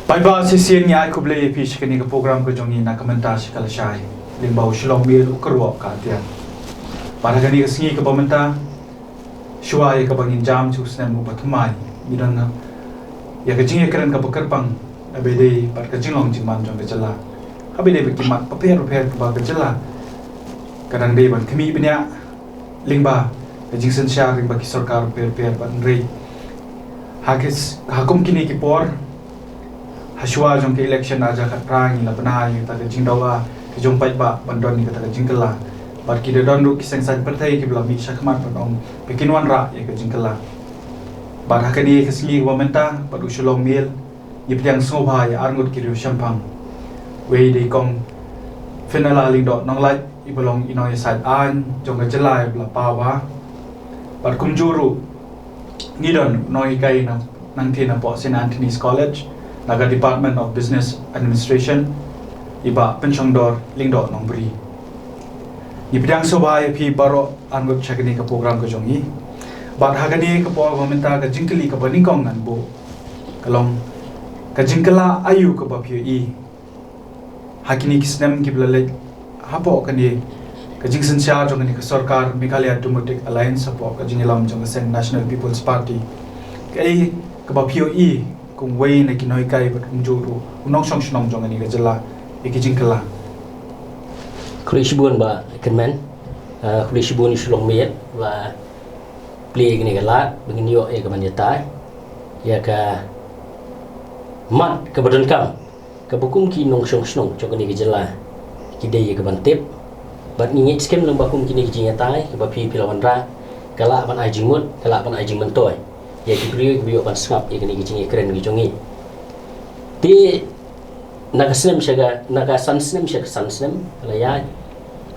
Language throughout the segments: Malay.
Paiba sisian ni ai kuble pi shikani ka program ko jongi na komentar shikala shai limba ushilong mil ukarwa ka tian para kani ka singi ka pamenta shua ya ka bangin jam chu snem mu pathumai midan na ya ka jingi karen ka bakarpang abede par ka jinglong jingman jong ka jala abede be kimat paper ka ba ka jala kadang dei ban kami benya lingba ka jingsen sha lingba ki sarkar per ban rei hakis hakum kini ki por Haswa jong ke election aja kat perang la benar yang tak jing dawa ke jong pai ba bandon ni kata jing kala bar ki don ru ki sang sang partai ki bla mi sakmat padong pekin wan ra ya ke jing kala bar hakani ke sli wamenta padu sholong mil yip yang soba ya arngut ki ru shampang we de kong finala ling dot nong lai i belong inoi side an jong ke jelai bla pa wa bar kum juru ni don noi kai na nang thina po St Anthony's College Naga Department of Business Administration iba penchongdor lingdo nombri ni bidang sobai pi baro angut chakni ka program ko jongi bat hagani ka po momenta ka jingkali ka banikong nan bo kalong ka jingkala ayu ka ba pi i hakini kisnem ki blale hapo kani ka jingsen sha jongani ka sarkar Meghalaya Democratic Alliance hapo ka jingilam jong sen National People's Party kai ka ba pi i kung way na kinoi kai bat kung juru unong song song jong ani gajala ikijing kala Kulishibun ba kenmen kulishibun isulong met wa play gini gala begini yo e kaman yatai ya ka mat ka badan kam ka bukum ki nong song song jong ani gajala kidai ka bantip bat ni ngit skem lang bakum kini kijing yatai ka ba pi pilawan ra kala ban ai jingmut kala ban ai jing mentoy ya kibri biyo pan skap ya kini kicing keren gijongi ti nagasnem syaga nagasansnem syaga sansnem laya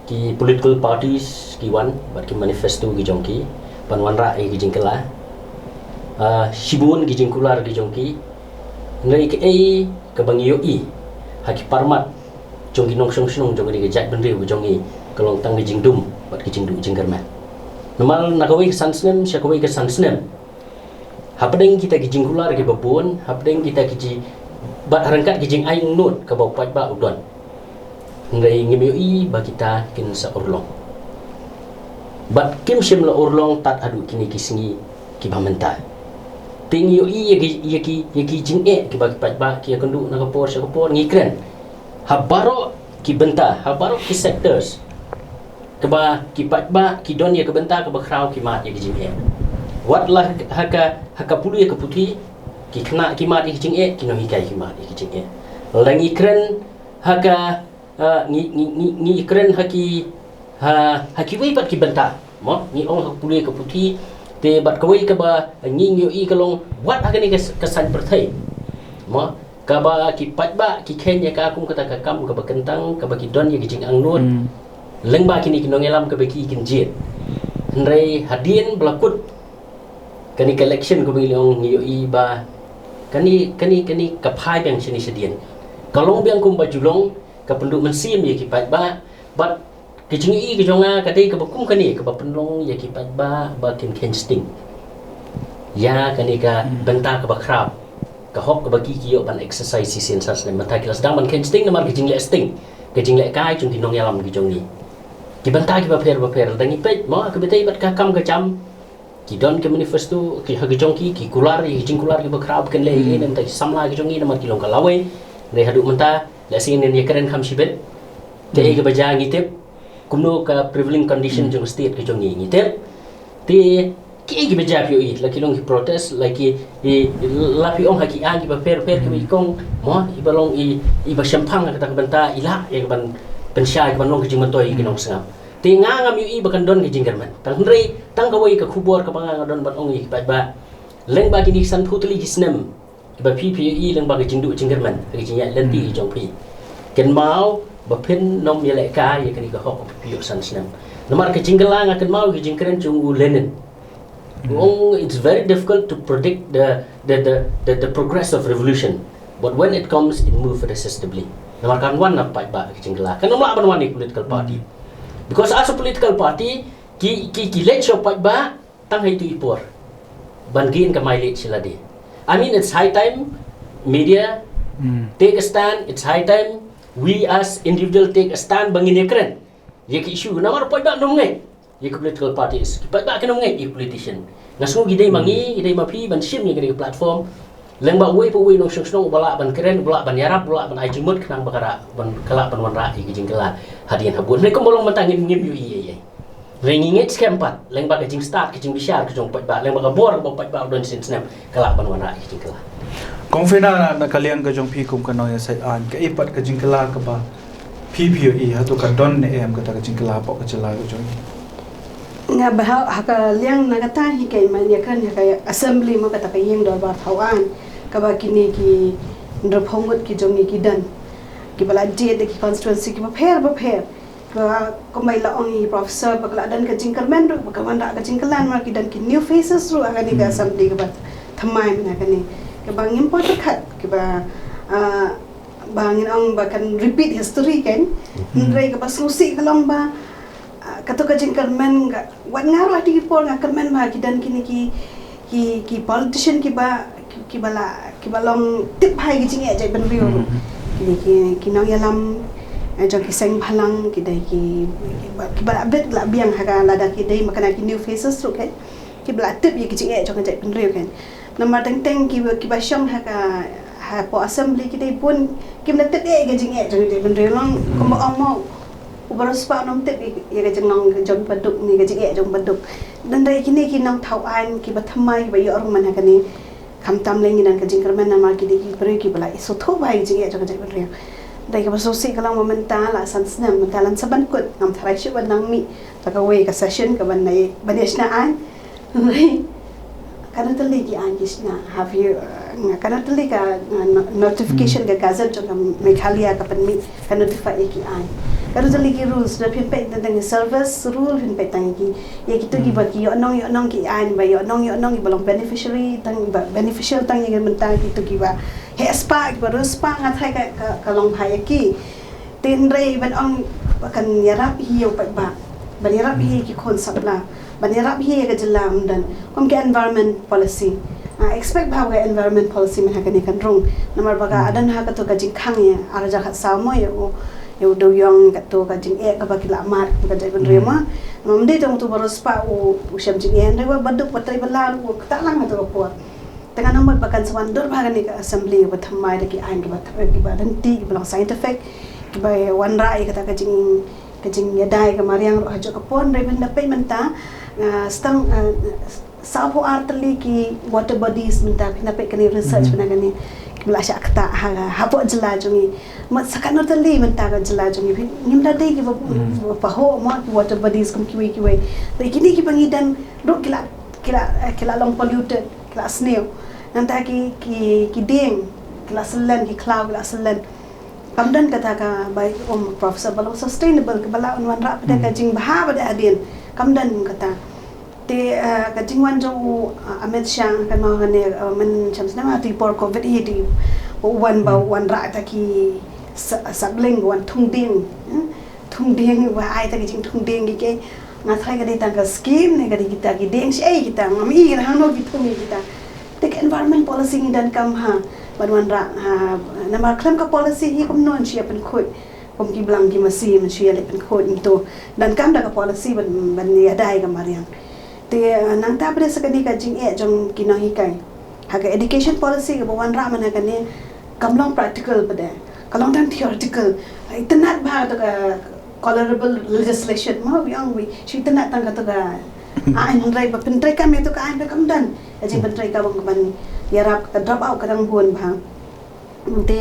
ki political parties ki wan bat ki manifesto gijongki panwan ra e gijing kala shibun gijing kular gijongki ngai ke ei ka bangiyo i haki parmat jongki nong song song jongki gejak benri gijongi kalong tang gijing dum bat gijing du jingkerma normal nakawi sansnem syakawi ke sansnem Hapdeng kita kijing kular ke babun, hapdeng kita kiji bat harangkat kijing aing nut ke bau pai ba udon. Ngai ngimiui ba kita kin sa urlong. Bat kim sim la urlong tat adu kini kisingi ki bamenta. Ting yo i ye ki jing e ki ba pai ba ki kendu na kapor sa kapor ngikren. Habaro ki benta, habaro ki sectors. Ke ba ki pai ba ki don ye ke benta ke ba krau ki mat ye ki jing e. Watlah haka pulu ya keputi ki kena ki mat ki jing e ki no hikai ki mat ki jing e langi kren haka ni kren haki wei pat ki benta mo ni ong hak pulu ya keputi te bat kawai ka ba ni i kalong wat haka ni kesan pertai mo ka ba ki pat ba ki ken ya ka kum kata ka kam ka ba kentang ka ba ki don ya ki jing ang nut leng ba kini ki no ngelam ka ba ki kinjit ndrei hadien belakut kani collection ko bilong niyo iba kani kapai bang sini sedian kalong biang kum bajulong ka penduk mensim ye kipat ba but kicing i kijonga kadai ka bakum kani ka penlong ye kipat ba kin sting ya kani ka benta ka bakrap ka hok ka bagi kiyo ban exercise sin sas ne mata kilas dang ban ken sting namar kicing le sting kicing le kai chung tinong yalam kijong ni ki benta ki ba per dangi pet mo ka betai bat ka kam ka jam ki don ke manifesto ki hagi jongki ki kular ki jing kular ki bakrab ken le ye nem tai samla ki jongi namar ki long kalawe re hadu menta la sin ne keren kham sibet te ke baja ngitep kumno ka prevailing condition jong state ki jongi ngitep te ki baja pyo i la ki long ki protest la ki la pi ong haki agi ba per ke kong mo i balong i ba shampang ka ta benta ila ye ban pensya ki ban long ki jing mentoi ki nong sangam tinga ngam yu bakan don kijing kerman tang hrei tang kawai ka khubor ka banga don bat ongi ba ba leng ba kini san phutli kisnem ba pi leng ba kijing du jingkerman kijing ya lenti jong pi ken mau ba pin nom ye le ka ye kani ka hok pi san snem namar kijing gelang akan mau kijing keren chung u lenen it's very difficult to predict the progress of revolution but when it comes it move irresistibly namar kan wan apa ba kijing gelang kan nomla ban wani political party because as a political party ki let show ba tang hai tu ipor bangin ka mileage sila di I mean it's high time media Take a stand. It's high time we as individual take a stand bangin ye keren. Ye ki issue na mar poi ba nong ngai. Ye political parties. Poi ba ke nong ngai ye politician. Ngasu gidai mangi gidai mapi ban sim ye gidai platform. Leng ba wei po wei no song bala ban keren bala ban yarap bala ban ai jimut kenang bakara ban kala ban wan ra ki jingkala hadian habun. Leng ko bolong matangin ngim yu ye. Leng inget skempat. Leng ba ke jing start ke jing bisyar ke jong poi ba. Leng ba ka bor ba poi ba don sin snap kala ban wan ra ki jingkala. Kung fina na kaliang ka jong pikum ka no ya say an ka ipat ka jingkala ka ba PPE hatu ka don ne em ka ta ka jingkala po ka chala ka jong nga ba haka liang nagata hi kay man ya kan ya assembly mo kata kay yeng dor ba thawan ka ba kini ki ndrophongot ki jong ki dan ki bala je de ki constituency ki ba pher ka komai la ongi professor ba kala dan ka jingkarmen ro ka manda ka jingkalan ma ki dan ki new faces ro aga ni ka assembly ka ba thamai na ka ni ke bangin po khat ke ba bangin ang ba kan repeat history kan ndrai ke ba susi kalong ba kato ka jingkarmen ga wan ngaro ati por nga karmen ba kidan kini ki politician ki balong tip hai ki jinge jai ban rio ki nong yalam jong ki seng phalang ki dai ki ba update la biang haga lada ki dai makana ki new faces ro kan ki bala tip ye ki jinge jong jai ban rio kan nama teng ki ba syong ha po assembly ki dai pun ki na tet e ga jing e jong dai ben relong ko mo ong mo ubaros pa nom tet ye ga jing nong jong paduk ni ga jing e jong paduk dan dai kini ki nong thau an ki ba thamai ba yo rong man ha ka ni kham tam leng ni dan ka jing kerman na ma ki dai ki pre ki bala so tho bai jing e jong jai ben re dai ka ba so si ka lang momenta la san snam mentalan saban kut ngam tharai shi ban nang mi ta ka we ka session ka ban nai banesh na an karena tali ki angisna have you karena tali ka notification ka gazette jo ka Meghalaya ka pan mi ka notify ki an karena tali ki rules na pin pe tang service rule pin pe tang ki ye ki to ki ba ki yo nong ki an ba yo nong ki balong beneficiary tang ba beneficial tang ye mentang ki to ki ba he spa ki ba spa nga thai ka long phai ki tin rei ban ong kan yarap hiyo pa ba ban yarap hi ki concept la banirap hi ga jilam dan kom ke environment policy expect bhaw ga environment policy men hakani kan rong namar baga adan ha ka to ka jing khang ya araja khat sa mo yo do yong ka to ka jing e ka ba kila mat ka jai ben rema mamde tong to baros pa u sham jing e rewa baduk patrai bala u ta lang to ko tengah nomor bakan sawan dor bhaga ni ka assembly ba thammai da ki ain ka ba thap ki ba dan ti ki ba scientific ki ba wan rai ka ta ka jing ya dai ka mariang ro ha jo ka pon re ben da pe menta stang sapo artli ki water bodies minta pina pe kani research pina kani kila sya kata hapo jela jungi mat sakanor tali minta ka jela jungi nimda dei ki pa ho mo water bodies kum kiwi dei kini ki pangidan ro kila long polluted kila snail nanta ki ding kila selen ki cloud kila selen kamdan kata ka bai professor balong sustainable ke bala wan ra pada ka jing baha pada adin kamdan kata te ka jingwan jo Amit Shah kan ma ne men chamsna ma ti por covid hi ti wan ra ta ki sabling wan thung ding wa ai ta ki jing thung ding ki ke nga thai ka dei ta ka scheme ne ka di kita ki ding sei kita ngami ra no ki thung kita te environment policy ni dan kam ha wan ra nama klam ka policy hi kom non sia pen khoi kom ki blang ki masi men sia le pen khoi to dan kam da ka policy ban ya dai ka mariang te nang ta pada sakani ka jing e jong ki no hi kai ha ka education policy ka wan ra man ka ne kam long practical pada kalong dan theoretical itanat ba to ka colorable legislation mo yang wi si itanat tang ka to ka ain rai ba pen trai kam to ka ain kam dan ajing pen trai ka bang ban yarap ka drop out ka dang buon ba te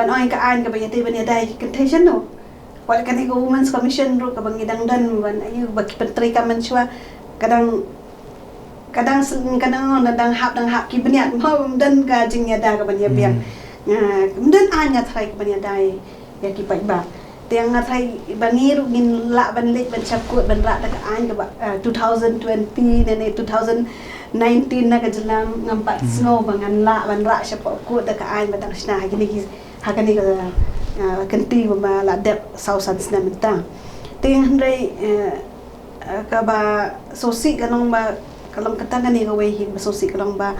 ban oi ka ain ka ba yate ban ya dai contention no wal kan ko women's commission ro ka bang idang dan ban ayu ba ki pen trai ka man shwa kadang dang hap ki beniat mau dan ka jing ya da ka ban ya biang dan anya thai ka ban ya dai ya ki pai ba tiang thai bangiru gin la ban lek ban chap ko ban ra da ka an ka ba 2020 dan 2019 na ka jelang ngampat snow bangan la ban ra chap ko da ka an ba dang sna gini ki hakani ka kenti ba la dep south sna menta tiang handai ka ba sosi kalong ba kalong katangan ni gawai hi ba sosi kalong ba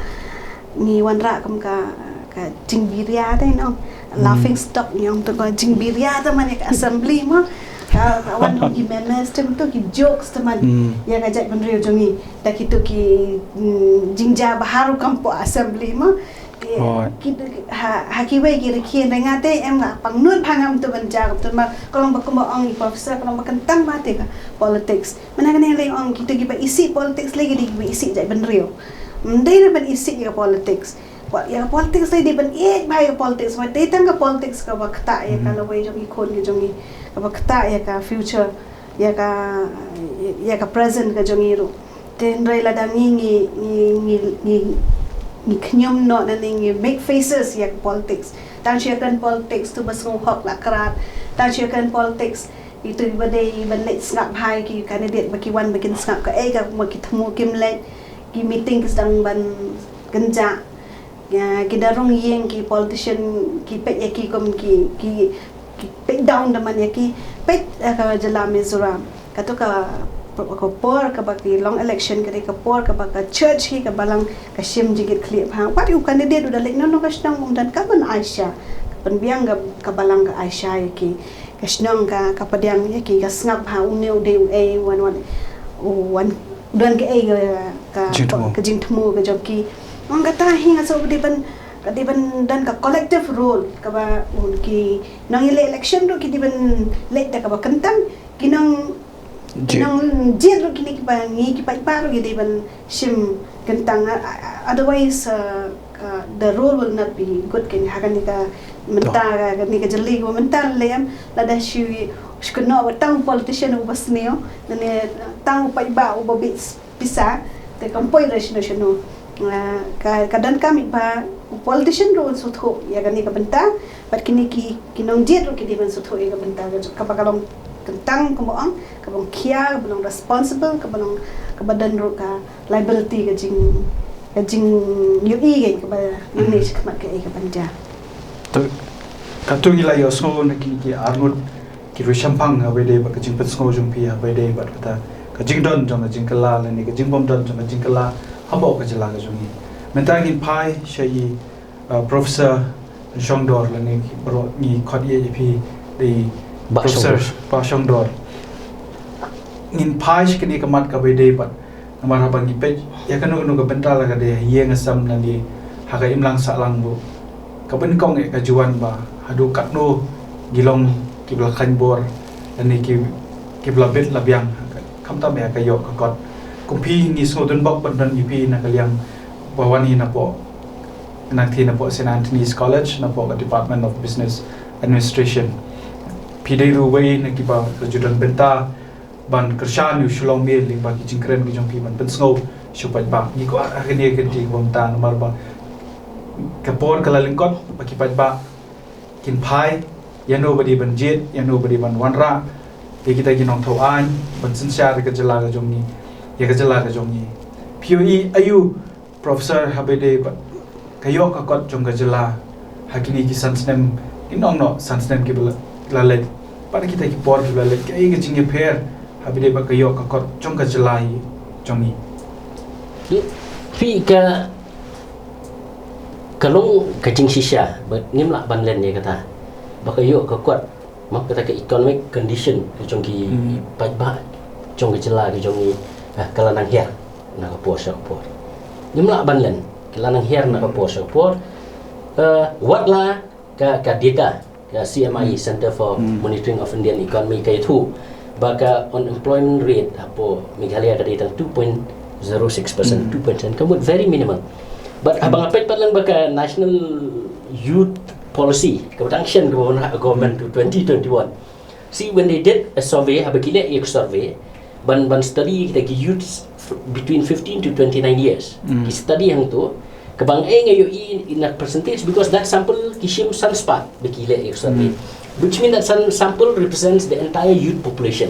ni wan ra kam ka ka jingbiria dai no laughing stock nyong to ka jingbiria ta man ka assembly mo ka wan ki memes tem to ki jokes ta man ya ka jai ban rio jongi ta ki to ki jingja baharu kampo assembly mo hakiway kira kira ngate em nga pangnut phangam tu banjak tu ma kalau bakumba ong professor kalau makentang mate ka politics mana kan le ong kita giba isi politics lagi di giba isi jai ben rio ndai na ben isi ka politics ya politics lagi di ben bhai politics ma dei tang ka politics ka wakta ya ka lawai jom ikon ke jongi ka wakta ya ka future ya ka present ka jongi ro ten rai la dang ni knyom no na ning make faces yak politics tan kan politics tu basung hok lakrat tan kan politics itu badai banlet ngap hai ki candidate baki wan bakin ngap ka ka maki thmu kimlet ki meeting sedang ban genja ya ki darung yeng ki politician ki pet ki kom ki pet down daman ki pet ka jala Mizoram katu ka por ka baki long election ka por ka baka church hi ka balang ka sim jigit clip ha what you candidate udah lek no ka snang dan ka ban Aisha pan biang ka balang ka Aisha ki ka snang ka padiang ki ka ngap ha uneu de wan dan ka ka jing thmu ka joki ang kata hi nga so di ban dan ka collective role ka ba ki nang election ro ki di ban lek da ka ba kentang kinang nang jet ro kini ki pa ro gidi ban sim kentang otherwise the role will not be good kin hakan ni ka menta ni ka jeli ko menta lem la da shi shkuno wa tang politician u basneo ne tang pa ba u bobis pisa te kampoi resolution no kadan kami pa politician ro so tho ya gani ka benta pat kini ki kinong jet ro kidi ban so tho ya ka benta ka pakalong kentang kemoang kabang kia belum responsible kabang kebadan ro ka liability ka jing UI ke ba manage ka mak ka banja to katung ila yo so na ki Arnold ki ro shampang ha wede ba ka jing pet so jung pi ha wede ba kata ka jing don jong jing kala la ni ka jing bom don jong jing kala habo ka jala ka jung ni mentang in pai shai professor Shongdor la ni bro ni khodi ep di Professor Shongdor ngin pai shikini kamat ka bede pat namar habang ipet ya kanu ka bental ka de yeng asam na ni haga imlang sa lang bu ka ben kong ka juan ba hadu katno gilong kibla khan bor ani ki bla bet la biang kam ta me ka yo ka got kumpi ni so don bok ban ipi na kalyang bawani na po nanti na po St. Anthony's College na po ka Department of Business Administration pidai ruway na kiba rajudan benta ban kershan yu shulong mil ling ba ki jingkren ki jongpi ban pensngo shupat ba ni ko akini kenti bom ta nomor ba kapor kala lingkot ba ki pat ba kin pai ya nobody ban jet ya nobody ban wanra ya kita ginong tho an ban sinsya ka jala ka jongni ya ka jala ka jongni POE ayu professor habede ba kayo ka kot jong ka jala hakini ki sansnem inong no sansnem ki lalet pada kita ki por ki lalet ki ai jinge pher habide ba kayo ka kot jong ka jalai jongi fi ka kalong ka jing shisha ba nim la ban len ni kata ba kayo ka kot mak kata ka economic condition ka jong ki pa ba jong ka jala ki jongi kala nang her na ka por sa por nim la ban len kala nang her na ka por sa por what la ka data CMI Center for Monitoring of Indian Economy kaya tu baka unemployment rate apo Meghalaya ka data 2.06%, 2%, kamu very minimal. But abang apet lang baka national youth policy kabang action government to 2021. See when they did a survey habakile ek survey ban study kita ki youths between 15 to 29 years. Ki study hang tu kabang ngayo in a percentage because that sample kishim sunspot bekile ek survey which means that sample represents the entire youth population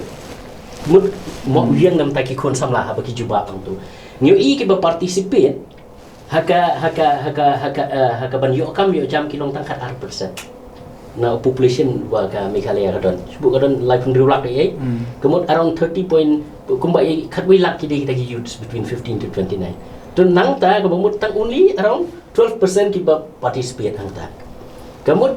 mut mo yang nam taki kon samla ha baki juba ang tu ngayo ki ba participate haka ban yo kam yo jam kilong tangkat 4% na population wa ka Meghalaya kadon sebut kadon life and lak ai kemut around 30 point kumbai khatwi lak kidi kita youths between 15 to 29 tu nang ta kemut tang only around 12% kiba participate hang ta kemut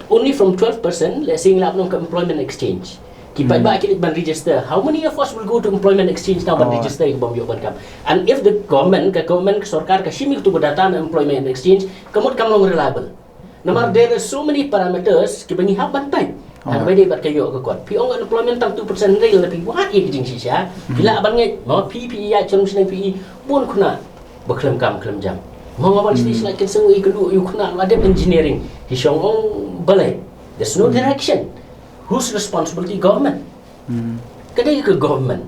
only from 12% let's say lak nong employment exchange kibai ba kit ban register how many of us will go to employment exchange now ban register ke bom yo ban kam and if the government ka sarkar ka shimik tu data employment exchange kemut kam long reliable Namar there are so many parameters ki bangi haban tai. Ang bede bat kayo ka kwat. Pi ong unemployment tang 2% real tapi wat ye kijing sisya. Bila aban ngai mo PPE ya chum sinai PPE pun kuna beklem kam klem jam. Mo aban sti sila ken seng i kedu yu kuna ladep engineering. Hi shong ong balai. There's no direction. Who's responsibility? Government. Kadai ke government.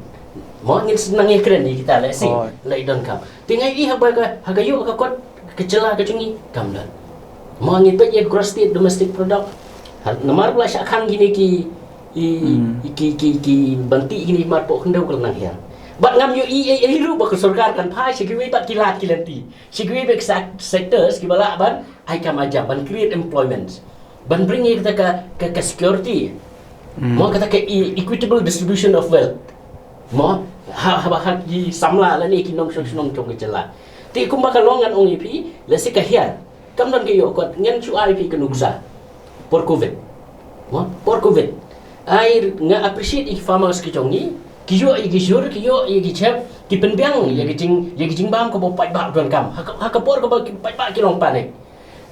Mo ngin senang ye keren ni kita le si lai don kam. Tingai i haba ka hagayo ka kwat kecela ka cungi kam dan. Mengipet ya gross state domestic product. Namar pula syakhan gini ki banti gini marpok kendau kalau nang hiang. Bat ngam yu iru bak sarkar kan phai sigwi bat kilat kilanti. Sigwi bek sectors ki bala ban ai kam aja ban create employment. Ban bring kita ke security. Mo kata ke equitable distribution of wealth. Mo ha ki samla la ni ki nong chong ke jela. Ti kumba kalongan ong ipi lesi ka hiar. Kamdan kayo kot ngan chu IP kanugsa por covid por covid ai nga appreciate ik farmers ki chongi kiyo i chep ki penbiang ya ki bam ko pai ba don kam ha ka por ko pai ba ki long panek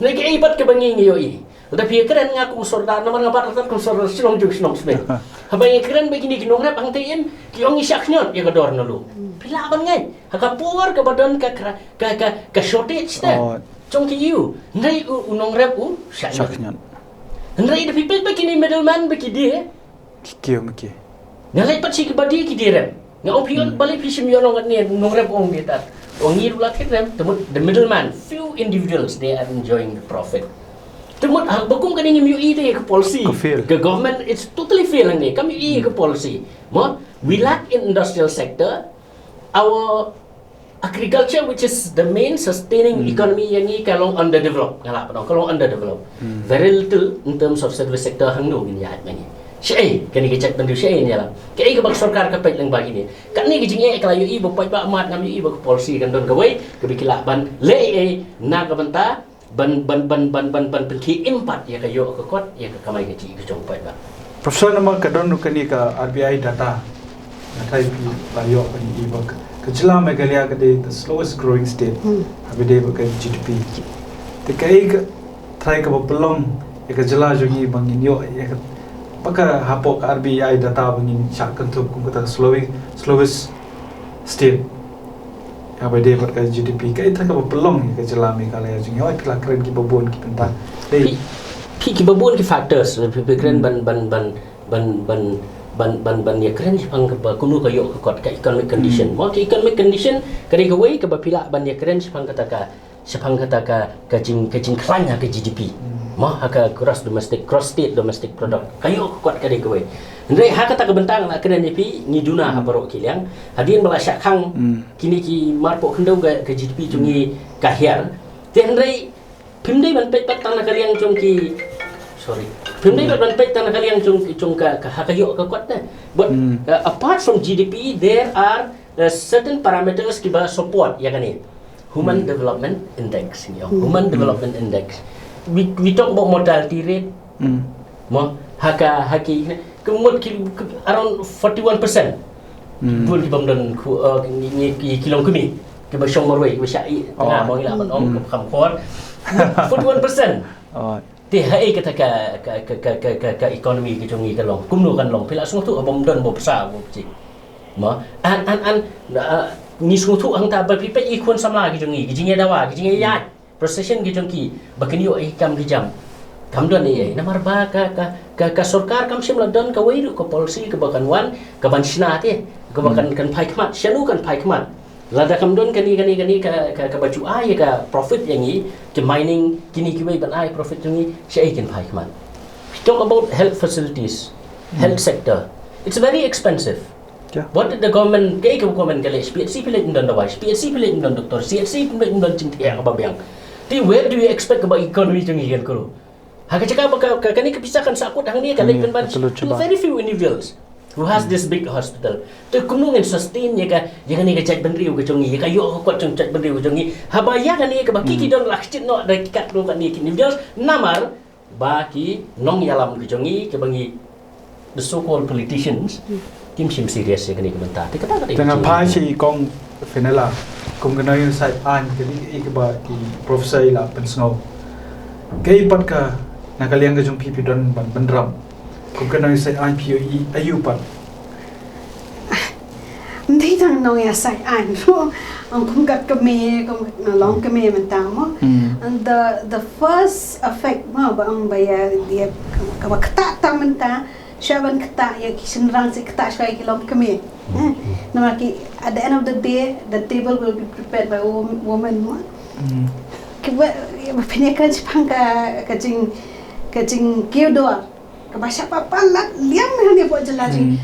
nei ki ibat ke bangi yo i tapi keren nga ku sorda naman nga barat ko sorda silong juk silong sme ha bangi keren begini ki nong rap ang tiem ki ong isaknyon ya ka dor na lu pila ban ngai ha ka por ka badon ka shortage ta Trong ki you, nai unong rep syaknyan. Nai the people begini middleman bagi dia. Kiyo maki. Nalai pat si kebadi ki dia rep. Ngau pion balik pisim yo nong ni unong rep ong dia tat. Ong ni ulat hit rep. The middleman, few individuals they are enjoying the profit. Temut bakum kan ingin UI dia ke policy. Ke government it's totally failing ni. Kami UI ke policy. Mo we lack in industrial sector. Our agriculture which is the main sustaining economy yang ni kalau underdeveloped kalau underdeveloped very little in terms of service sector hang no ni hat mani syai kan ni kecak tendu syai ni lah kai ke bak sarkar ka pait lang bagi ni kan ni kijing e kala yu i bo pai ba mat ngam yu i bo policy kan don gawai ke bikila ban le e na ka banta ban penki impact ya ka yo ka kot ya ka kamai ke ci ke jong pai ba Profesor nama ka don kan ni ka RBI data na thai pi ba yo kan i bo Kecela Meghalaya kade the slowest growing state. Habide bagai GDP. Tekai ke try ke belum ya kecela jungi bangin yo ya paka hapok RBI data bangin syak kentup kum kata slowest state. Habide bagai GDP kai try ke belum ya kecela Meghalaya jungi yo ikla keren ki babon ki pentan. Pi ki babon ki factors keren ban ya keren sipang ke kunu kayo kot ka economic condition mo ka economic condition kare ka way ka bapila ban ya keren sipang kata ka jing klanya ke GDP mo ka gross state domestic product kayo kot kare ka way ndai ha kata ka bentang na keren pi ngiduna ha barok kiliang hadin bala syakhang kini ki marpo kendau ka GDP jungi kahiar tendrai pimdai ban pet tang na kaliang jongki Pemda ban pek tanah kali yang cung ka hakayo ka kuat na. But apart from GDP, there are certain parameters kiba support ya kan ni. Human Development Index ni. Human Development Index. We talk about mortality rate. Mo haki kemud around 41%. Pun kiba mdan ni kilong kumi. Kiba syong marwai kiba syai tengah mo ila ban om kam khor. 41%. Ti hai kata ka ekonomi ke jongi ka long kumno kan long pila sung tu abom don bo psa bo chi ma an ni sung tu ang ta ba pi pe i khon samla ki jongi ki jinge dawa ki jinge ya procession ki jongi bakini o i kam ki jam kam don ni namar ba ka sarkar kam sim la don ka wei ko policy ka bakan wan ka ban sina te ka bakan kan phai khmat shanu kan phai khmat lada kam don kani ka baju ai ka profit yang ni ke mining kini ki ban ai profit yang ni syai kan phai khmat talk about health facilities health sector it's very expensive what did the government ke government kale PHC pilih ndon dawai PHC pilih ndon doktor CHC pilih ndon cintia ka babyang ti where do you expect about economy yang ni kan kuro Haka cakap kani kepisahkan sakut hang ni kali kan to very few individuals who has this big hospital. Tu kunungan sustain ya ka jangan ni chat benriu ke congi ka yo kuat cong chat benriu ke congi. Habaya kan ni ke baki kidon lakcit no da kat no kan ni individuals namar baki nong yalam ke congi ke bangi the so called politicians tim sim serious ya kan ni ke mentah. Kata kata Tengah pai si kong finala kong kena yung side an kini ikba ki professor ila pensno. Kay pat ka nakaliang ka jong pipi don ban bandram. Kung kena yung side an POE ayu pat. Hindi tang nong ya sai an ro ang kung kat kami kung long kami mentang mo. And the first effect mo ba ang baya dia kata ta menta siya ban kata ya kisenrang si kata siya kilom kami. Nama ki at the end of the day the table will be prepared by woman mo. Kiba penyakan Jepang kajing kiodor. Kabasya papalat liam ni buat jelajing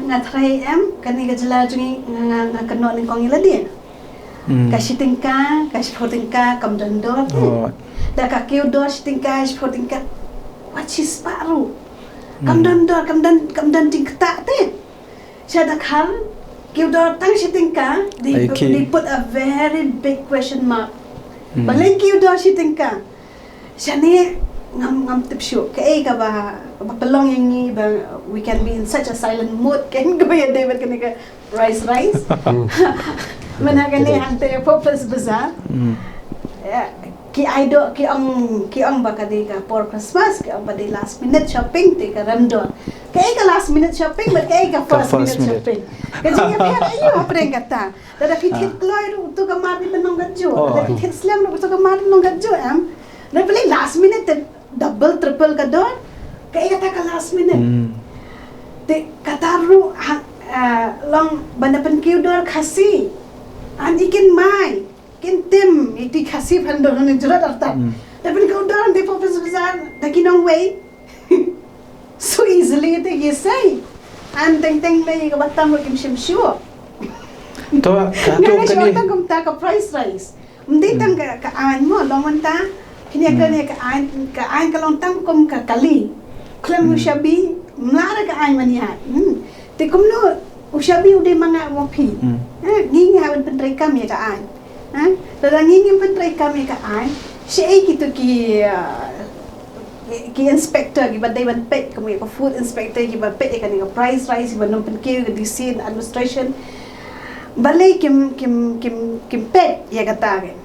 ngatrai kani ke jelajing ngakeno ni kong ila dia. Kasih tingkah kam dondor. Da ka kiodor tingkah tingkah. Wachis paru. Kam dondor kam dan tingkah te. Saya dak hal kiodor tang tingkah they put a very big question mark. Balik kiodor tingkah. Saya ni ngam tipsyo kay ka ba pelong yang ni ba we can be in such a silent mood kan gaya David kan ka rice mana kan ni ante purpose besar ki aido ki ang ba ka di ka for Christmas ka ba di last minute shopping ti ka ramdon kay ka last minute shopping but kay ka first minute shopping kasi kaya ayo apren kata dada pitit kloy ru to ka mari benong gadjo dada pitit slam ru to ka mari benong gadjo na pala last minute double triple ka doon kaya kata ka last minute te kataru long banapan kiu doon kasi ikin mai kin tim iti kasi pandon ni jurat arta tapi kau doon di popes besar dakinong way so easily ite say and teng na yung batam mo kim sure To kato kani kani kum ta ka price rise hindi tang ka an mo long manta kini ka ain ka long tang kum ka kali klem ushabi mlara ka ain mania te kum no ushabi ude mga wapi ngingi hawen pentrai kami ka ain tada ngingi pentrai kami ka ain siya gitu ki inspector ki badai ban pet kami ka food inspector ki ba pet ka ni ka price rise ba nung penki ka DC administration balay kim pet ya kata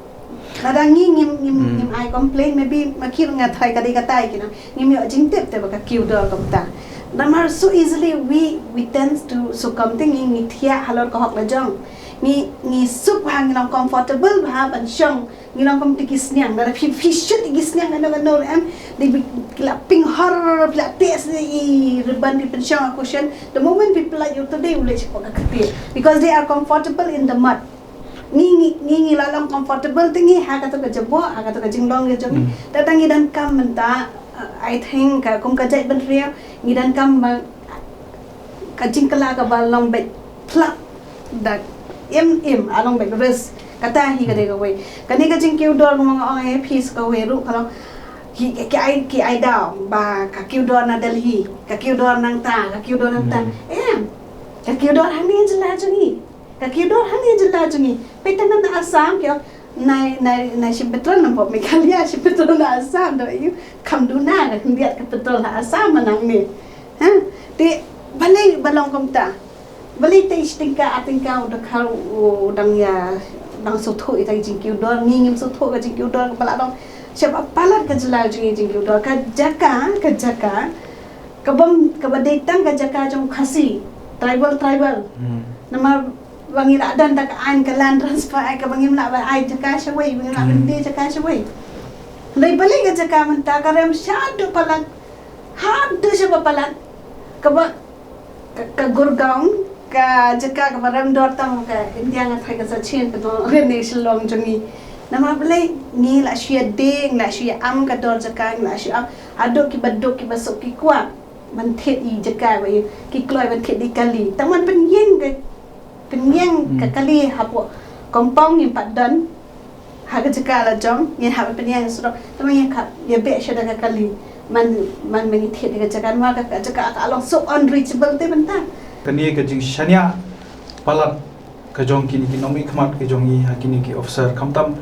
Kadang ngim I complain maybe makil nga thai kadi katai kina ngim yo jingtip te baka kiudo kamta namar so easily we tend to succumb to ngi thia halor ko hok la jong ngi sup hang nong comfortable ha ban shong ngi nong kom tikis nyang dara fi shoot tikis nyang ano they be clapping horror pla tes i riban di pension cushion the moment people like you today will check because they are comfortable in the mud ngi lalang comfortable tingi ha ka to ka jabo ha ka to ka jinglong ge jong datangi dan kam menta I think ka kum ka jai ban ria ngi dan kam ka jingkala ka balong bet plak da along bet res kata hi ka de ka we kani ka jingkiu dor mga ong peace ka we ru kalau ki ai daw ba ka kiu dor na Delhi ka kiu dor nang ta ka kiu dor nang ta ka kiu dor hang ni jela jongi Kakidor hani jela jungi petangan na Assam kyo na si petrol na po Meghalaya si petrol na Assam do you come do na ndiat ka petrol na Assam manang ni ti balay balong komta balay te istingka atingka udah kau udang ya dang sotho ita jingkiudor ngingim sotho ka jingkiudor bala dong siapa palat ka jela jungi jingkiudor ka jaka kabadetang ka jaka jong khasi tribal nama bangin adan tak ain ka land transfer ay ka bangin na ba ay jaka siya way bangin na hindi jaka siya way dai balik ka jaka man ta karam shado palat hado siya papalat ka ba ka Gurgaon ka jaka ka baram dor tam ka India nga thai ka sa chen ka do ne shlong jongi nama balai ni la siya ding la siya am ka dor jaka la siya ado ki basok ki kwa man thet i jaka ba ki kloi man thet di kali taman penyeng ka kali hapo kompong ni padan haga jika la jong yin ha penyang suro tama yang ka ya be syada kali man mengithit dengan jakan ma ka jika ka along so unreachable te bentang Kani ke jing shania palat ke jong kini ki nomi khmat ke jong ni hakini ki officer kamtam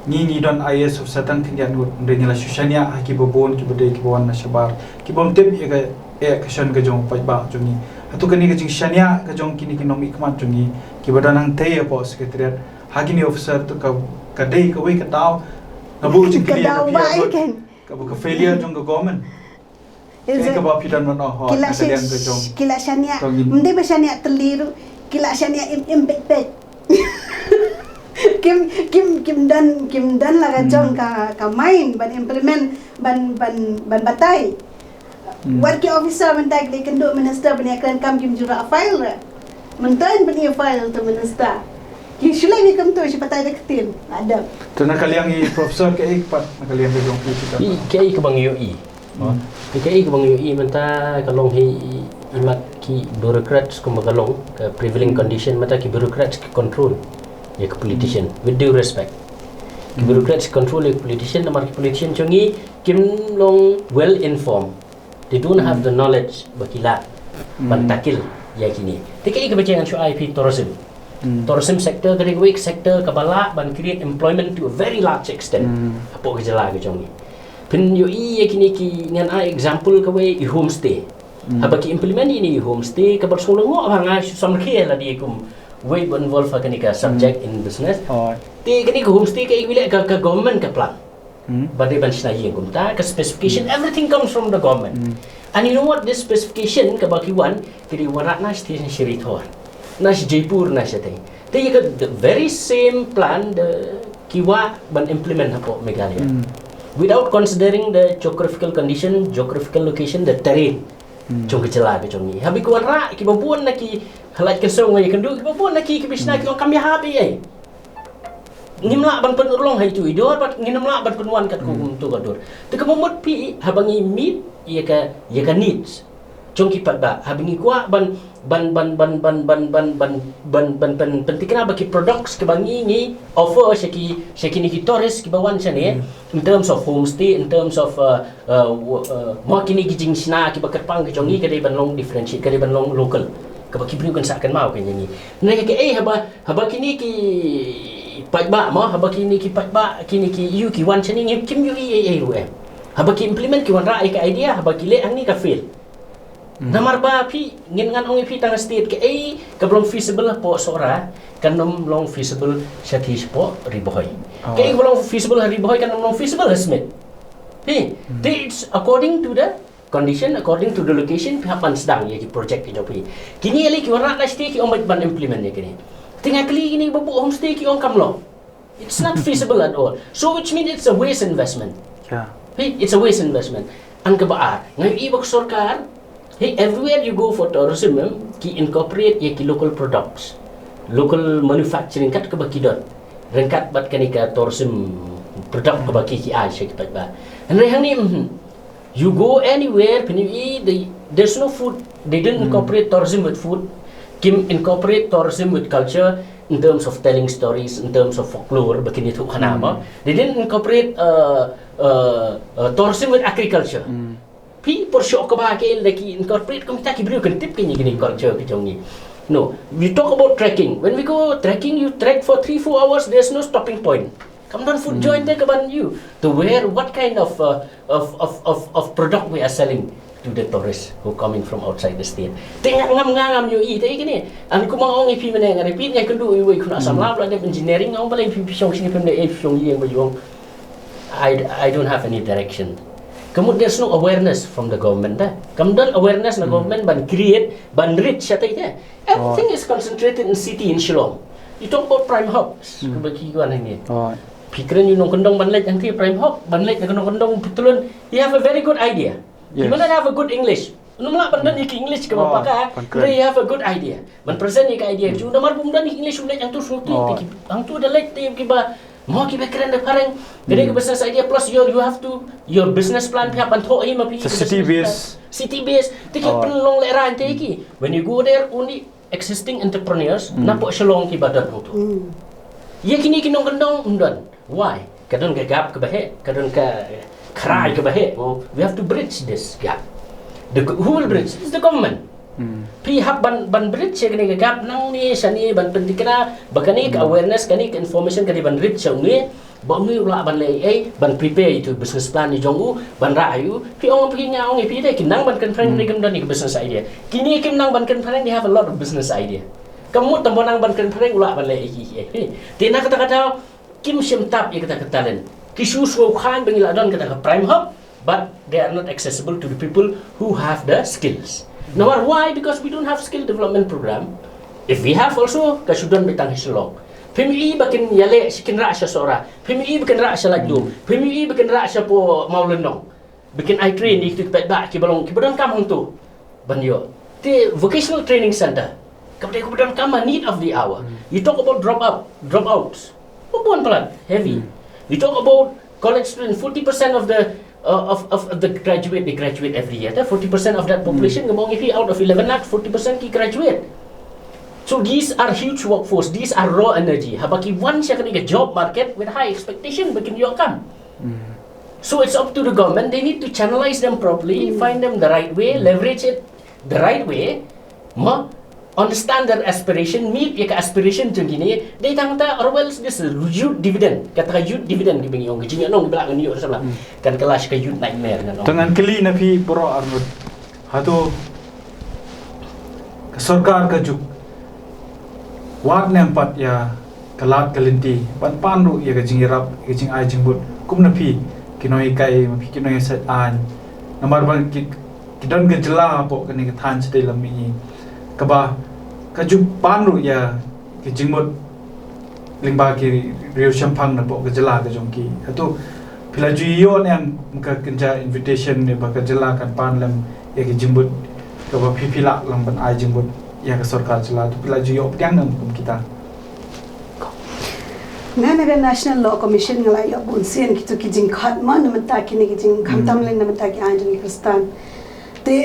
ni don IS officer tan tingyan gut ndeni la shania haki bobon ki bode ki bon na shabar ki bom tep ke shan ke jong pai ba jong ni atu kani ke jing shania ke jong kini ki nomi khmat jong ni ki badanang te po secretariat hakini officer tu ka dei ka wei ka taw ngabu jing kini Kedau baik kan ka bu ka failure jong ka government ke ba pidan man ho kila ka liang ke jong kila syania Tongin. mende ba syania teliru kila syania impek kim dan la ka jong ka main ban implement ban batai working officer mentak le kendo minister bani akan kam kim jura file ra mentan bani file tu minister ki shulai ni kam tu si patai deketin ada tu nak kaliang i profesor ke ikpat nak kaliang ke jong ki kita Kaya ke bang UI. Kaya ke bang UI menta kalong hi imat ki bureaucrats ko magalong ke prevailing condition mata ki bureaucrats ki control ya ke politician with due respect. Ki bureaucrats control ya ke politician namar ki politician chongi kim long well informed. They don't have the knowledge bakila bantakil ya kini. Kaya ke bacangan shu IP tourism. Tourism sector kali week sector kabala ban create employment to a very large extent. Apo ke jala ke chongi. Pin yo i kini ki ngan a example ka we i homestay. Habaki implement ini i homestay ka bersulung ngo hanga samke la di kum we involve ka ni ka subject in business. Ti kini ka homestay ka igwile ka government ka plan. Badai ban sina yeng kum ta ka specification everything comes from the government. And you know what this specification ka baki wan kiri waratna station Shirithor. Nas Jaipur nas te. Ti ka the very same plan the kiwa ban implement hapo Meghalaya. Without considering the geographical condition, geographical location, the terrain. Jong kecela ke jong ni. Habi kuan ra ki babuan na ki halat ke song ay kendu ki babuan na ki bisna ki on kami habi ay. Ngimla ban penulong hai tu idor bat ngimla ban penuan kat ku tu kador. Te ka momot pi habangi meet ye ka needs. Jong ki pat ba habangi kuah ban pentikna bagi products ke bangi ni offer syaki ni ki tourist ki bawan sane in terms of homestay, in terms of mo kini ki jing sina ki bakerpang ki jongi ke ban long differentiate ke ban long local ke baki bri kan sakan mau ke ni na ke haba kini ki patba mo haba kini ki patba kini ki you ki wan sane ni kim you haba ki implement ki wan ra ka idea haba ki le ang ni ka fail. Namar ba pi ngin ngan ong pi tang state ke ka belum feasible po sora kan nom long feasible satish po riboy ke belum feasible riboy kan nom long feasible smith it's according to the condition, according to the location pihapan sedang ya ki project ki jopi kini ali ki warna state ki ong ban implement ni kini tinggal kali ini babu homestay ki ong kamlo it's not feasible at all, so which means it's a waste investment. It's a waste investment ang kabaar ngai ibok sarkar. Hey, everywhere you go for tourism, ki incorporate ye ki local products, local manufacturing kat ke baki dot, rengkat bat kanika tourism product ke baki ki ai shake pat ba. And rehang ni, you go anywhere, there's no food. They didn't incorporate tourism with food. Kim incorporate tourism with culture in terms of telling stories, in terms of folklore. Begini tu kanama. They didn't incorporate tourism with agriculture. Pi por shock ba ke lagi incorporate kita ki beri kan tip kini culture ki jong ni. No, we talk about trekking. When we go trekking, you trek for 3-4 hours. There's no stopping point. Come down food joint there kaban you to where what kind of product we are selling to the tourists who coming from outside the state. Tengah ngam you eat kini. An ku mang ong ipi meneng repeat ngai kendu we kun asam lab la engineering ngong balai ipi pisong sini pem de pisong yang bayong. I don't have any direction. Kemudian there's no awareness from the government. Kemudian awareness na government ban create, ban reach siya tayo. Everything is concentrated in city in Shillong. You talk about prime hubs. Kebagi ko ano ini. Pikiran you nung kondong banlet yang tiya prime hub, banlet na kondong putulun. You have a very good idea. You might have a good English. Nung mga bandan iki English ka mapaka, you have a good idea. Man present ka idea. Yung namar bumdan iki English ulit yang tu suti. Ang tu dalit tiya kiba. Mau kita keren deh pareng. Jadi ke business idea plus you have to your business plan pihak bantu aja mapi. City base. Tiki penelong lera ente iki. When you go there only existing entrepreneurs, napok Shillong ki badan tu. Ye kini kinong kendong undan. Why? Kadang ke gap ke bahe, kadang ke cry ke bahe. We have to bridge this gap. Who will bridge? It's the government. Pihak ban bridge kani ke gap nang ni sani ban pentikna bakani ke awareness kani ke information kani ban bridge ni bang ni ulah ban lay ban prepare itu business plan ni jongu ban rayu pi ong pi nya ong pi de kinang ban kan friend ni kam dan ni business idea kini kim nang ban kan friend they have a lot of business idea kamu tambah nang ban kan friend ulah ban lay tina kata kim sim tap ye kata len kisu so khan bengila don kata prime hub but they are not accessible to the people who have the skills. Number why? Because we don't have skill development program. If we have also, kasudan bitang hislong. PMI bakin yale sikin ra siya sora. PMI bakin ra siya lagjum. PMI bakin ra siya po maulendong. Bikin I train di pet ba kibalong kibadan kamang tu. Banyo. The vocational training center. Kemudian kama need of the hour. You talk about dropouts. Pembuan pelan, heavy. You talk about college students, 40% of the the graduate, they graduate every year. 40% of that population, if out of 11 lakh, 40% ki graduate. So these are huge workforce. These are raw energy. Habaki once you can get job market with high expectation, begin you come. So it's up to the government. They need to channelize them properly, find them the right way, leverage it the right way. Understand their aspiration, meet your aspiration macam gini. Dia tangta or well this youth dividend. Kata youth dividend di bengong gajinya nong di belakang ni orang salah. Kan kelas ke youth nightmare kan. Dengan keli na pi bro armut. Hatu सरकार का जुग वाट नेम्पत या कलाट कलिंती बन पानरु या गजिंग रब गजिंग आई जिंगबुट कुमना फी किनोय kai मफी किनोय set an नंबर बन किदन गजला पो कने के थान सते लमी कबा ka जुग पानरु या गजिंगबुट लिंबा की रियो शंफांग न पो गजला गजोंकी हतो पिलाजुयो ने मुका किंजा invitation ने बका जला kan pan lam या गजिंगबुट kaba pipila lang ban ai jingbut ya ka sarkar chila tu pila jiyo pyang nam kum kita na national law commission ngala ya bun sen kitu ki jing khat man nam ta ki ne ki jing khamtam len nam ta ki anjali kristan te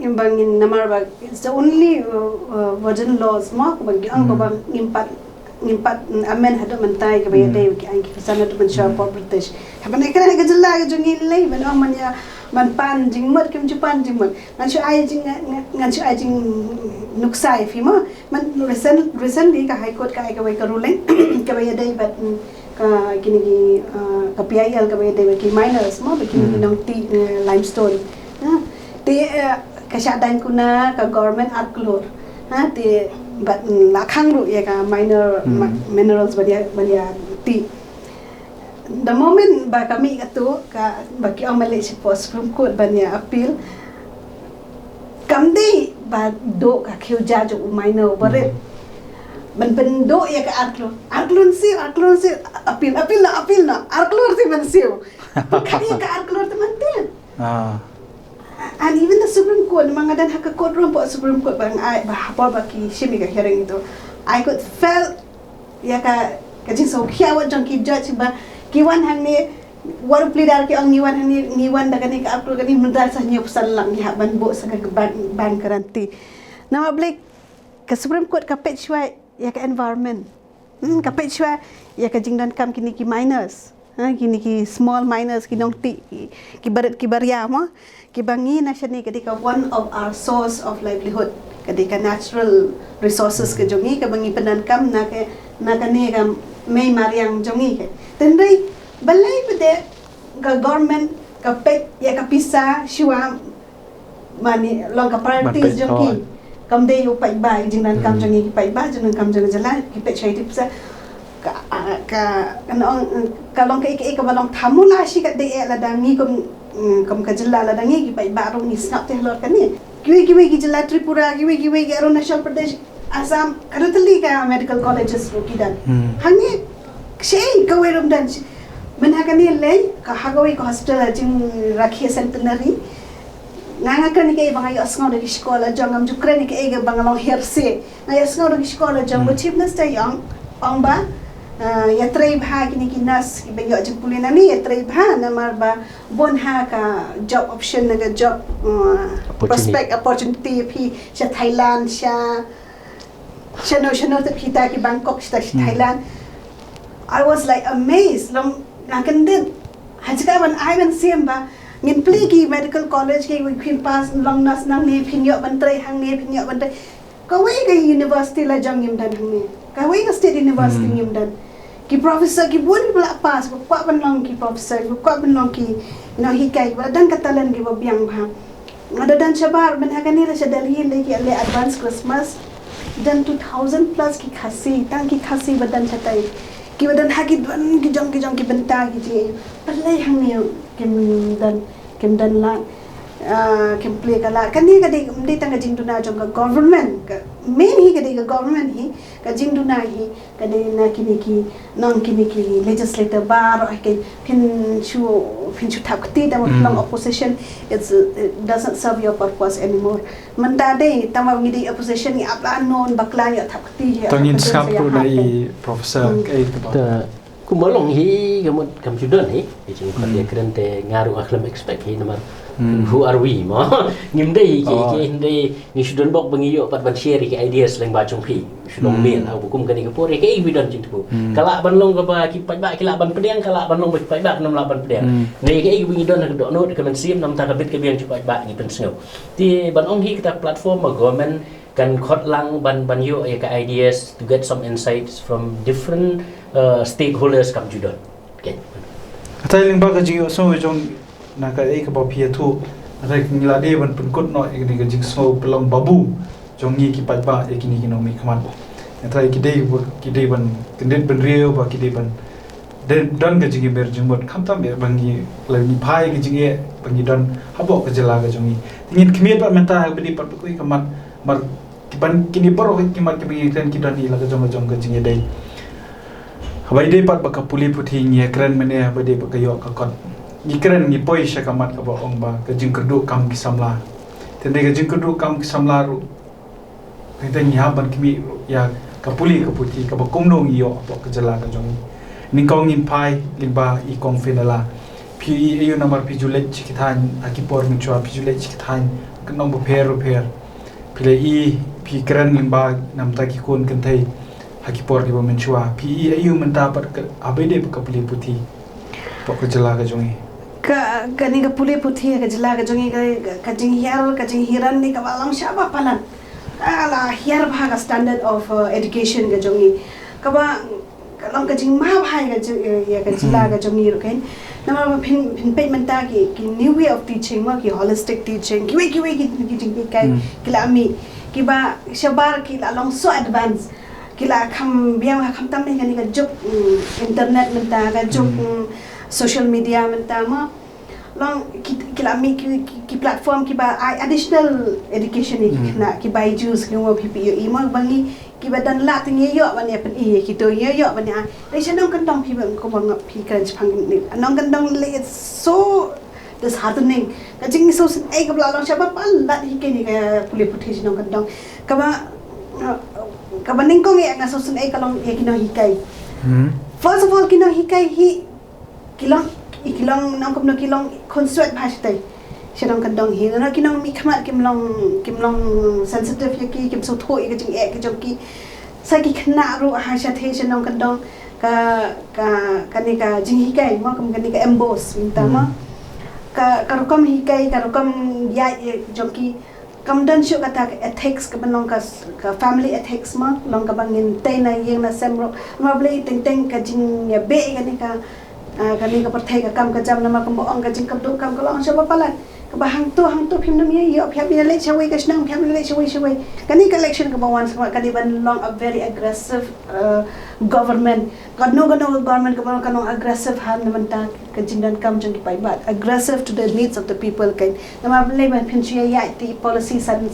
imbang in namar ba it's the only virgin laws ma ko bang ang ba ngimpat amen hado mentai ke bayar dai ki ang ki sana tu men sha for british haban ekra ga jalla ga jungi lei ban man ya man pan jing mat kim pan jing mat ngan chu ai jing nuksai fi ma man recently ka high court ka ai ka wai ka ruling ka bayar dai bat ka kini ki ka PIL ka bayar dai ki minors ma ba kini nong ti limestone te ka syadan kuna ka government art klor te but lakhang ru ya ka minor minerals badia ti the moment ba kami atu ka bagi ang Malaysia Post Supreme Court banya appeal kamdi ba do ka kyu judge u minor bare ban do ya ka arklon si appeal na arklor si ban siu kaya ka arklor teman-teman and even the Supreme Court mangadan hak courtroom po Supreme Court bang ai ba ki shimi ka hearing itu I could felt ya ka jing so kya wa jang ki judge ba kiwan hang ni waru plidar ki ang niwan hang niwan daga ni ka upload gani mendar sah nyop san lang ya ban bo sa ka ban garanti nama blek ka Supreme Court ka page wa ya ka environment ka page wa ya ka jingdan kam kini ki minors kini ki small minors ki nong ti ki barat ki baria ma ki bangi na siya ni kadika one of our source of livelihood kadika natural resources ke jongi ka bangi penan kam na ni ka may mariang jongi ke tendai balai pede ka government ka pet ya ka pisa shua mani long ka parties jongi kam de yu pai ba jingdan kam jongi ki pai ba jingdan kam jongi jala ki pet chai tipsa ka long ka balong thamula shi ka de la dangi kom ka jilla la dangi ki pai ba ro ni snap te lor kan ni kiwi ki jilla Tripura kiwi ki Arunachal Pradesh Assam karutli ka medical colleges ro kidan hangi shei ka werum dan menhagani lei ka hagawi ko hospital jing rakhi centenary nanga kan ke banga yo asngau de sekolah jangam jukre ni ke bangalong herse na asngau de sekolah jang chief minister yang ongba yatrai bha kini kinas ki bayo jing pulina ni yatrai bha namar ba bon ha ka job option na job prospect opportunity phi sha Thailand sha no te phita ki Bangkok sha Thailand I was like amazed. Long nakan din. Hajka ban I ban siem ba. Ngin pli ki medical college ki queen pass long nas nang ni pinyo ban trai hang ni pinyo ban trai. Kawai ka university la jang yim dan hang ni. Kawai ka state university yim dan. Ki professor ki bun pula pass ko ban long ki professor ko ban long ki hikai ba dan katalan ki ba biang ba. Ada dan Shabar ben hakani la Delhi lagi ale advance Christmas dan 2000 plus ki khasi tang ki khasi badan chatai ki badan haki dan ki jong ki benta ki ji palai hang ni kem dan la kem play kala kani ka de tang ka jing duna jong ka government ka main hi ka de ka government hi ka jing duna hi ka de na kini ki non kini ki legislator bar ka pin chu thap ti da long opposition it doesn't serve your purpose anymore manda de tama ngi de opposition ni apla non bakla ya thap ti ya tangin skap pro dai professor kai ta kumalong hi kam judan hi jing ko dia keren te ngaru aklam expect hi namar who are we mo ngimdei ki hindei ni sudan bok bangiyo pat ban share ki ideas leng ba chung pi sudong mien au bukum kani ko re ke evident jing tu kala ban long ka ba ki pai ba ki la ban pedeng kala ban long pai ba nam la ban pedeng nei ke bingi don ka do no ka man sim nam ta ka bit ke biang chu pai ba ni pen snow ti ban ong hi kita platform ma government kan khot lang ban yo ka ideas to get some insights from different stakeholders kam judon okay atai ling ba ka ji so jong na ka ei ka ba phia thu atai ngila de ban pun kot no ek ni ka jing so pelong babu jong ni ki pat ba ek ni ki no mi khaman atai ki de ban kendet ban rio ba ki de ban den don ka jing ber jing bot kham tam be bangi la ni phai ki jing e bangi don habo ka jala ka jong ni ngin khmiet ba menta ba di pat ko ka man mar ki ban kini boro ki mar ki bi ten ki don ni la ka jong ka jing e dei habai de pat ba ka puli puthi ngi kren mene ba de ba ka yo ka kon ni kren ni poi sha ka mat ka ba ong ba ka jing kerdu kam ki samla ten de ka jing kerdu kam ki samla ru te ni ha ban ki mi ya ka puli ka puthi ka ba kum no ngi yo ba ka jala ka jong ni kong in pai ling ba I kong finala pi ayu number pi julet chi ki than akipor mi chwa pi julet chi ki than ka nong ba pher pi le I pi kren ling ba nam ta ki kun kan thai hakipor di ba men chwa pi ayu men ta par abede ka puli puthi ba ka jala ka jong ka ni ka puli puthi ka jala ka jong ka jing hiran ni ka walang sha ba palan ala hiar bha ka standard of education ka jong ka ba long ka jing ma bhai ka ya ka jala ka jong ru kain nama pin pe menta ki new way of teaching ma ki holistic teaching ki jing ki kai ki la mi ki ba shabar ki la long so advance kila kham biang kham tam ni ka job internet menta ka job social media menta ma long kila mi ki platform ki ba additional education ni na ki bai juice ki mo ppi ma bangi ki ba dan la ting yo ban ya pen ki to yo ban ya dai chanong kan dong pi ba ko bang pi kan phang ni anong kan dong le it's so disheartening ka jing so ai ka bla long sha ba pal la hi ke ni ka puli puthi jinong kan dong ka ba kabaning ko nga nga susun ay kalong kino hikai. First of all kino hikai hi kilong nang kom no kilong construct bhashtay. Sirang kadong hi na kinong mi khamat kimlong sensitive yaki kim so tho ik jing ek jong ki sa ki khna ru ha sha the sirang kadong ka ni ka jing hikai mo kam ka ni ka emboss minta ma ka rukom hikai ka rukom ya jong ki kamdan syu kata ethics ka banong ka family ethics ma long ka bangin tay na yeng na semro ma blei teng ka jing ya be ka ni ka parthai ka kam ka jam na ma ka ong ka jing ka do kam ka long sha ba palan ka ba hang to phim na mi yo phya bi le chawai ka snang phya bi le chawai ka ni ka election ka ba wan ka ni ban long a very aggressive government god no government ka no aggressive han man ta ka jindan kam jang ki pai ba aggressive to the needs of the people kan na ma blai ban phin chia ya ti policy san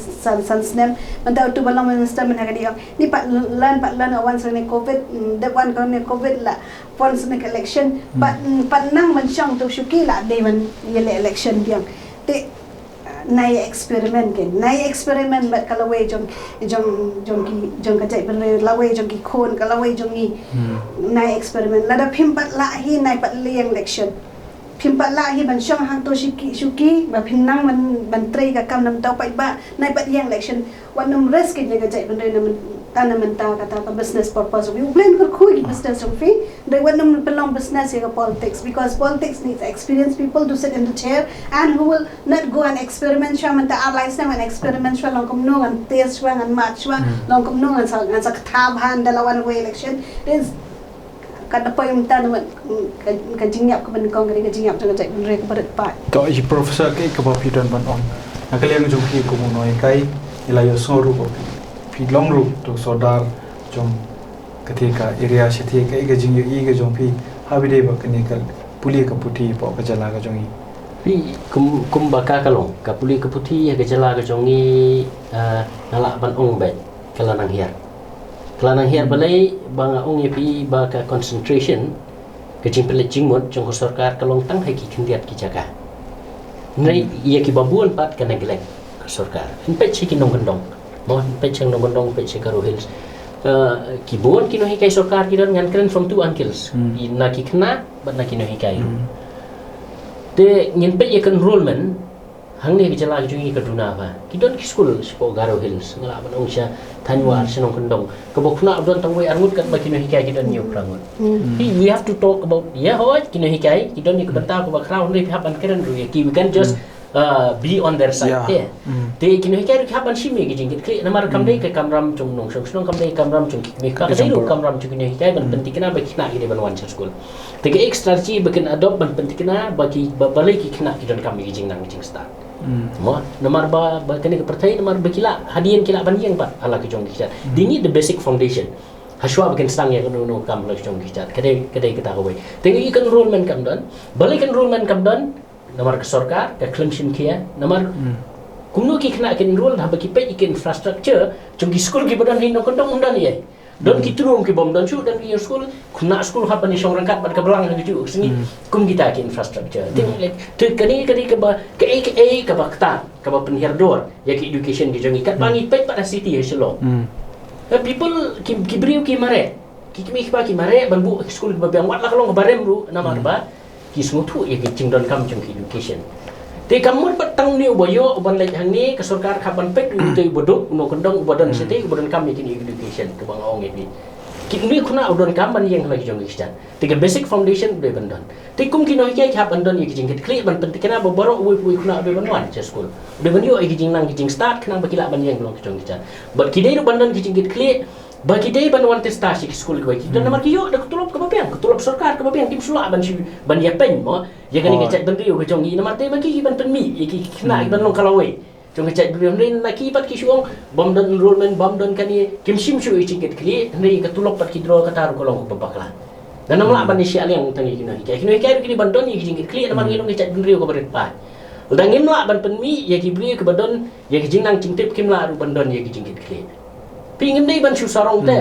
snem man ta tu balang minister man ka ni pat lan wan sa ni covid that one ka ni covid la pon sa ni election pat nang man chang to shuki la de man yele election biang te nai experiment bat kalau we jong ka jai ben la we jong ki khon ka la we jong ni nai experiment la da phim pat la hi nai pat liang election phim pat la hi ban shong hang to shuki ba phin nang man ban trei ka kam nam tau pai ba nai pat liang election wan num risk ni ka jai ben na tanah mentah kata business purpose we blend khui business of fee they want them belong business here politics because politics needs experienced people to sit in the chair and who will not go and experiment shwa manta allies na and experiment shwa long kom no and test shwa and match shwa long kom no and sa thab han dalawan way election is kada pa yung tanah kan jingyap ka ban kong ka jingyap jang jai re ka barat pa to i professor ke ka ba pidan ban on nakaliang jong ki ko mo noi kai ilayo soru ko pi long ru to sodar jong ketika area sethi ka iga jing i ga jong pi habide ba kenikal puli ka puti po ka jala ka jong i pi kum baka kalong ka puli ka puti ya ka jala ka jong i nala ban ong ba kalanang hiar balai bang ong i pi ba ka concentration ka jing pele jing mod jong sarkar kalong tang hai ki khindiat ki jaga nai ia ki babuan pat ka neglek ka sarkar impe chi ki nong gendong mo pechang no gondong peche karo hills kibon kino hikai sarkar kidan ngan kren from two uncles na ki khna bat na kino hikai te ngin pe yekan enrollment hang ne bijala ju ngi kaduna ba kidon ki school spo garo hills ngala ban ongsha thanwar sinong kondong kabo khna don tangwai armut kan ba kino hikai kidon new prangon we have to talk about hoy kino hikai kidon ni kabanta ko ba crown ni haban kren ru ki we can just be on their side there. They kini hikai ru haban shimi gi jingit kli namar kamdei ke kamram chung nong song kamdei kamram chung me ka dei ru kamram chung kini hikai ban pentikna ba kina ide ban wan school. Te ke extra chi bakin adopt ban pentikna bagi balai ki kina idon kami gi jing nang jing start. Mo namar ba kini ke pertai namar bakila hadian kila ban yang pat ala ki jong gi. They need the basic foundation. Haswa bakin stang ya no kam la jong gi. Kadai kita kawai. Te ngi kan enrollment kam don. Balai kan enrollment kam don namar ke sarkar ke clemson kia namar kumno ki kena ken enroll ha baki pe ikin infrastructure chung ki school ki badan hin no kondong undan ye don ki turun ki bom don chu dan ki school kuna school ha pani song rangkat bat ke belang ha gitu sini kum kita ki infrastructure ting like tu kani ke ba ke ba kta ke ba penhirdor ya ki education ki jongi kat bangi pe pada city ye selo people ki brio ki mare ki ba ki mare ban bu school ba bang wat la kalong barem ru namar ba ki smutu ya ki cingdon kam chung education te kamur patang ni uboyo uban lek hang ni ke sarkar kapan pek tu bodok no kondong ubadan sete ubadan kam ya ki education tu bang ong ni ki ni kuna udan kam ban yang lagi jong kistan te ke basic foundation be bandon te kum ki no ki hab bandon ya ki jingkit kli ban penting kena boboro ui kuna be ban wan je school be ban yo ki jing nang ki jing start kena bakila ban yang long jong kistan but ki dei bandon ki jingkit kli bagi dia ban wanted stasi ke school ke bagi dan namar kiyo dak tulop ke bapiang sarkar ke bapiang kim sula ban ya pen mo ya kan ngecek ban riu ke jongi namar te bagi ban penmi ya ki kena ban long kalawai jong ngecek riu rin na ki pat ki suong bom dan enrollment bom dan kan ye kim sim su i tiket kli nei ke tulop pat ki draw ke tar ko long ko babakla dan namla ban ni sial yang tangi kina ki ban don ye ki jingit kli namar ngilong ngecek ban riu ke barit pa dan ngimla ban penmi ya ki bri ke badon ya ki jingnang cingtip kim la ban don ye ki jingit kli pingin dei ban susarong te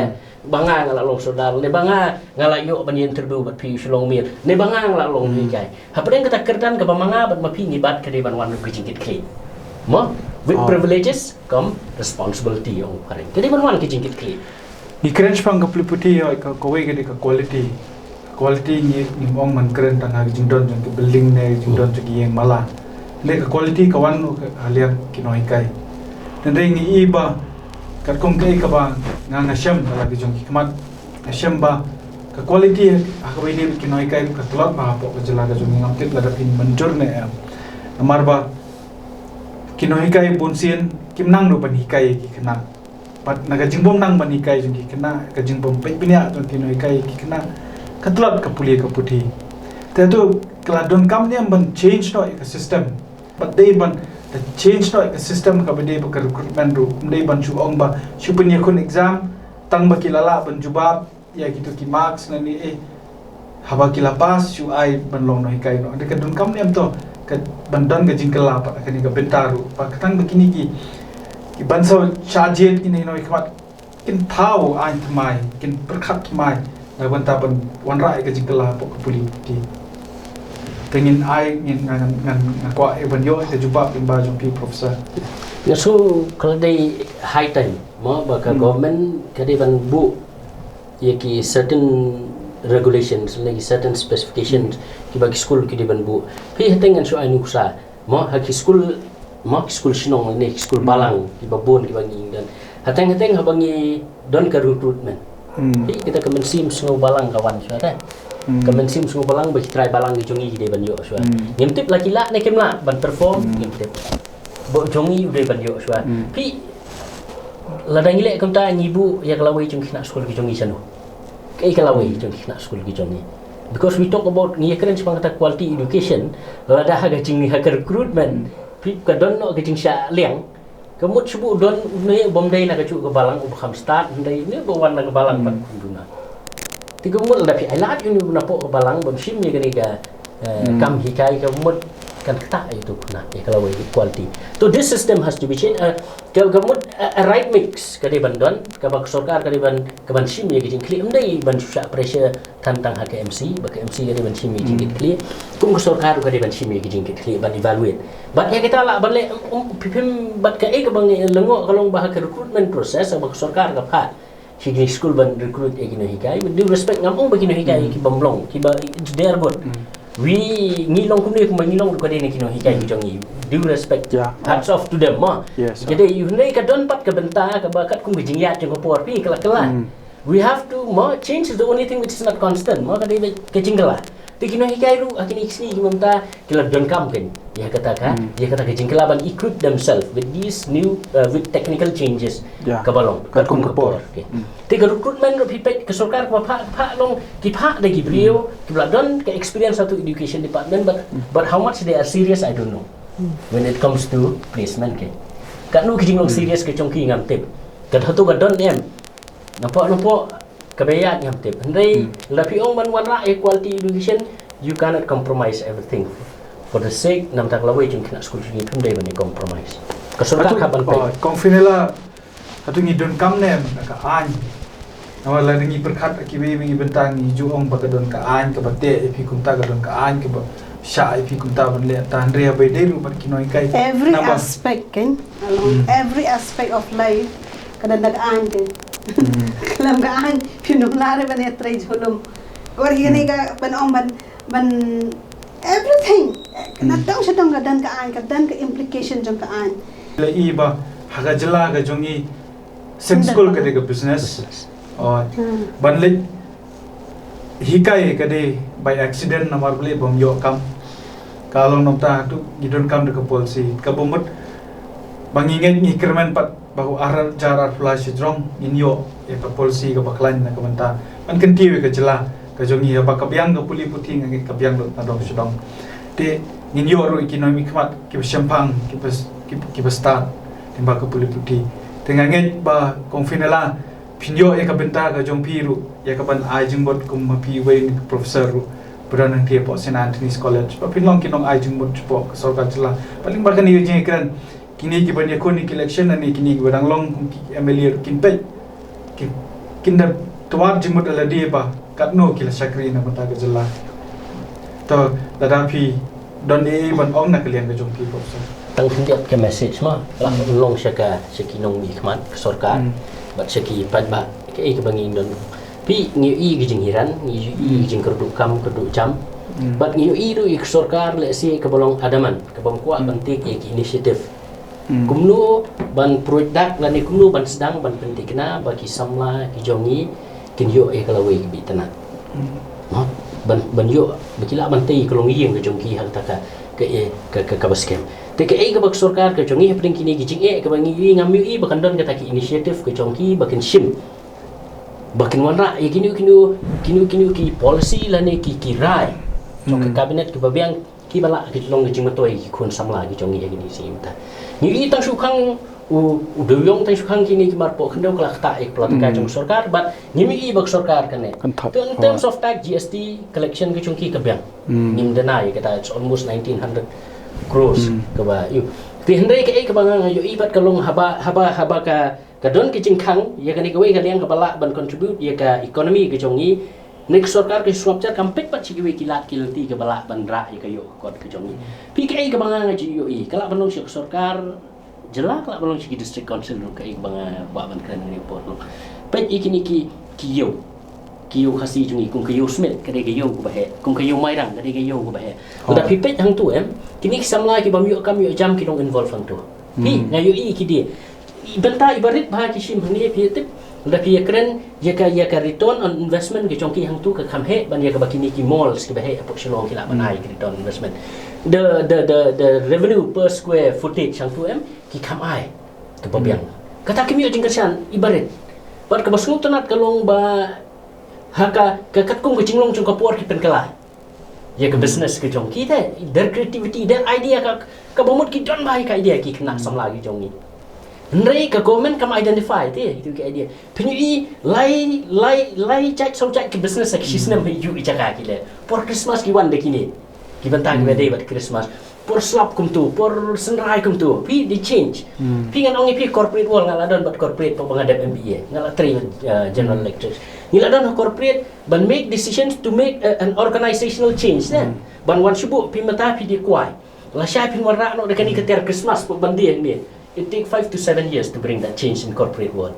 banga ngala long sodal ne banga ngala yo ban interview bat pi sulong mir ne banga ngala long ni kai hapren kata kerdan ke bamanga bat mapi ngibat ke ban wan ku jingkit kli mo with privileges come responsibility ong pare ke ban wan ke jingkit kli ni keren pang ka puti yo ka kowe ke ka quality ni mong man keren tang ha jingdon jong ke building ne jingdon jong yang mala le ka quality ka wan alian kinoi kai dan dei ni iba kat kong kai ka ba nga syam lagi jong hikmat syam ba ka quality akabai ni kinoi kai ka tulak ba po ka jela ka jong ngaptit la dapin manjur ne amar ba kinoi kai bonsian kimnang do ban hikai ki kena pat naga jingbom nang ban hikai jong ki kena ka jingbom pe pinya jong kinoi kai ki kena ka tulak ka puli ka puti tentu keladon kam ni ban change no ka system but they ban the change no system ka bade ba recruitment ru mdei ban chu ong ba supin ye kun exam tang ba kilala ban jubab ya gitu ki marks na ni haba kila pas chu ai ban long no hikai no de ka dun kam nem to ka ban don ga jingkala pa ka ni ga bentaru pa katang begini ki ban so charge ni no ikmat kin thau ai thmai kin perkhat thmai la ban ta ban wan rai ga jingkala po ka puli ti pengen ai ngan kwa even yo te jumpa timba jumpi professor ya so kalau dei high time mo ba ka government kadi ban bu ya ki certain regulations lagi certain specifications ki bagi school ki di ban bu pi hatengan so anu sa mo ha ki school sinong ni school balang ki babon ki bagi dan hateng habangi don ke recruitment. Hi kita kemensim sengu balang kawan suara. Kemensim sengu balang bagi try balang di jongi de banyo suara. Ngimtip laki la ne kemla ban perform ngimtip. Bo jongi udah banyo suara. Pi ladang ile kamta ngibu ya kalawai jong kina sekolah ki jongi sanu. Kai kalawai jong kina sekolah ki jongi. Because we talk about ni keren sepang kata quality education, lada haga jing ni haga recruitment. Pi ka don no ka jing sya liang. Kemut subu don ni bomdai na ka cu ka balang ubkham start ndai ni bo wan na ka balang pat kunduna. Ti kemut la pi alat uni na po ka balang bom sim ni ka ni ka kam hikai kemut kan kata itu na ya kalau quality. So this system has to be changed. Kemut a right mix ka di bandon ka bak sarkar ka di ban ka ban sim ni ka jing kli ndai ban susah pressure tentang hak MC, bak MC ka di ban sim ni jing kli. Kum ka sarkar ka di ban sim ni ka jing kli ban evaluate. Bat ya kita lah ban le pipim bat ka ka bang lengo kalau bah ka recruitment process bak sarkar ka phat. Higi school ban recruit e kino hikai, with due respect ngam ba kino hikai ki bamlong, ki ba there good. We ngilong kumni kum ngilong ko de ni kino hikai ki jongi. Due respect. Hats off to them ma. Yes. Jadi you nei ka don pat ka benta ka bakat kum bijing ya jeng por pi kala kala. We have to ma change is the only thing which is not constant. Ma ka de ka jingla. Ti kino hikai ru akin iksi ki mamta kila don kam ken. Ya kata ka, ya kata ka jingla ban equip themselves with these new with technical changes. Ka balong ka kum ka por. Ti ka recruitment ro pipet ka sarkar ka pha long ki pha de ki brio ki bladon ka experience satu education department but how much they are serious I don't know. When it comes to placement ke. Ka nu ki jingong serious ke chongki ngam tip. Ka thatu ka don em. Nampak kebayat ngam tip. Ndai lapi ong ban wan ra equality education you cannot compromise everything. For the sake nam tak lawai jing kena school ni thum dai ban compromise. Ka sarkar ka ban pe. Konfinela atu ngi don kam nem ka an. Nawala ngi perkhat akibi ngi bentang ngi juong ba ka don ka an ka bate ipi kumta ka don ka an ka ba sya ipi kumta ban le tan ria be de ru ban kinoi kai. Every aspect kan, along every aspect of life kada nag-aan kan. Kalam gaan pinulare ban ya try julum. Or gini ka ban everything. Natang sa tong kadan ka implication jong kaan. La iba haga jela ga jongi sem school ka de ga business. और बनले hikai kade by accident namar beli bom yo kam kalau nokta tu gidon kam de polisi kabomut banginget ni kerman pat bahu arar jarar flash drong in yo ya ka polisi ka baklan na kamanta an kentiwe ka jela ka jongi ya bakabyang ka puli puting ngi kabyang lo na dong sudong te nin yo ro economic mat ki champang ki start timba ka puli puti tenganget ba konfinela pinyo ya ka benta ka jong piru ya ka ban ajing bot kum mapi we professor ru beranang tie po St Anthony's College pa pinlong kinong ajing bot po sarkar jela paling barkan ni jeng kran kini ki ban yakon ni election ani kini ki barang long kum ki MLA kin pe kin da tuar jimut ala die ba katno kila sakri na mata ka jela to dadapi don e ban ong na kalian ka jong pi professor tang tindiap ke message ma lang long syaka sekinong ikmat sarkar bat seki pad ba ke bangin don pi ngi i gijing hiran ngi i gijing kerduk kam kerduk jam bat ngi i ru ik sarkar le si ke bolong adaman ke bang kuat penting ek inisiatif kumnu ban produk lan kumnu ban sedang ban penting na bagi samla ijongi kin yo e kalawe bi tanah ha ban yo bakila ban tei kolong yeng ke jongki hal taka ke baskem te ke ga bak sarkar ke jongi hapring kini gijing ke bangi ngam yu bakan don kata ki inisiatif ke jongki bakin sim bakin wanra kini ki policy lane ki rai jong kabinet ke babiang ki bala ki long gijing matoi ki kun samla ki jongi gini sim ta ni tang sukang u doyong tang sukang kini ki marpo khendo kala ta ek plat ka jong sarkar but nimi bak sarkar kane in terms of tax GST collection ke jongki kabiang nim denai kata it's almost 1900 crores ke ba yu ti hendai ke bangang yo ibat kalong haba ka don ke jingkhang ya kani ke we ka liang ka bala ban contribute ya ka economy ke jongi nek sarkar ke swapjar kampek pat chi we kilat kilti ke bala ban ra ya ka yo kot ke jongi pi ke bangang ji yo kala ban long sarkar jela kala ban long district council ke bangang ba ban kan report lo pet ikini ki yo khasi jungi kum kayo smith kade kayo ko bahe kum kayo mairang kade kayo ko bahe udah pipet hang tu kini samla ki bam yo kam yo jam ki dong involve hang tu hi ngayo ki dia benta ibarit bah ki sim ni pi tip Tapi ya keren ya ka return on investment ke chongki hang tu ka kham he ban ya ka bakini ki malls ki bahe apok shilong ki la banai ki return on investment. The revenue per square footage hang tu ki kham ai ke babiang. Kata kimi jing kersan ibarat. Bar ka basngu tanat kalong ba haka ka katkum ke jinglong chung ka por ki pen kala. Ya ke business ke chongki te their creativity their idea ka bomot ki don bai ka idea ki kena sam lagi chong ni. Nrei ka government kam identify te itu ke idea. Penyu lai cak so cak ke business ke sistem yu i caka ki le. Por Christmas ki wan de kini. Ki bantang ki bade bat Christmas. Por slap kum tu, por senrai kum tu. Pi di change. Pi ngan ongi pi corporate world ngala don bat corporate pa bangadap MBA. Ngala tri general lectures. Ngala don corporate ban make decisions to make an organizational change ne. Ban wan subu pi mata pi di kwai. La shay pi warna no de kani keter Christmas po bandi ni. It takes 5 to 7 years to bring that change in corporate world.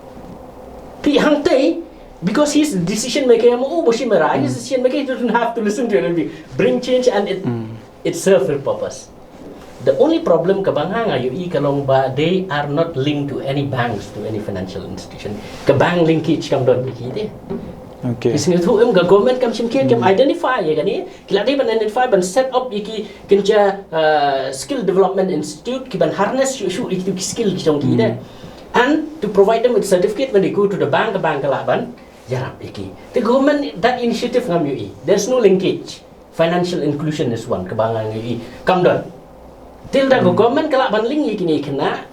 Pi hang tay, because he's the decision maker, he's the decision maker, he doesn't have to listen to it. Bring change and it serves a purpose. The only problem kabang ayu kalong ba they are not linked to any banks, to any financial institution. Kabang linkage kam don biki de. Okay. Isni tu government kam simkir kam identify ya gani. Kila dia ban identify ban set up iki kinja skill development institute ki ban harness shu iki skill jong ki de. And to provide them with certificate when they go to the bank kala ban jarap iki. The government that initiative ngam yu. There's no linkage. Financial inclusion is one kabangan yu. Kam don. Till the government kala ban link iki ni kena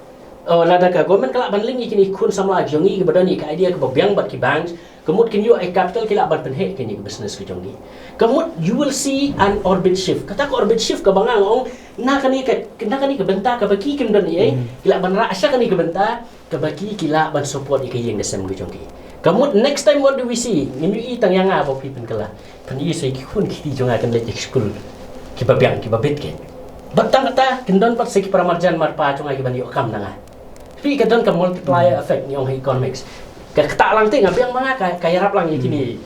lada ka government kala ban link iki ni kun samla jong ki badani ka idea ka babyang bat ki banks. Kemud can you a capital kila ban penhe kini business ke jongi. Kemud you will see an orbit shift. Kata ko orbit shift ka bangang ong na kani ka benta ka baki kim don ye kila ban ra asya kani ka benta ka baki kila ban support ke yeng desem ke jongi. Kemud next time what do we see? Nimi tang yang apa pipen kala. Kan ye sai ki kun ki jonga kan let school ki babyang ki babit ke. Batang kata kendon pat seki paramarjan marpa jonga ki ban yo kam nanga. Pi kadon ka multiplier effect ni ong economics. Kata lang ting abiang mga kaya rap lang ikini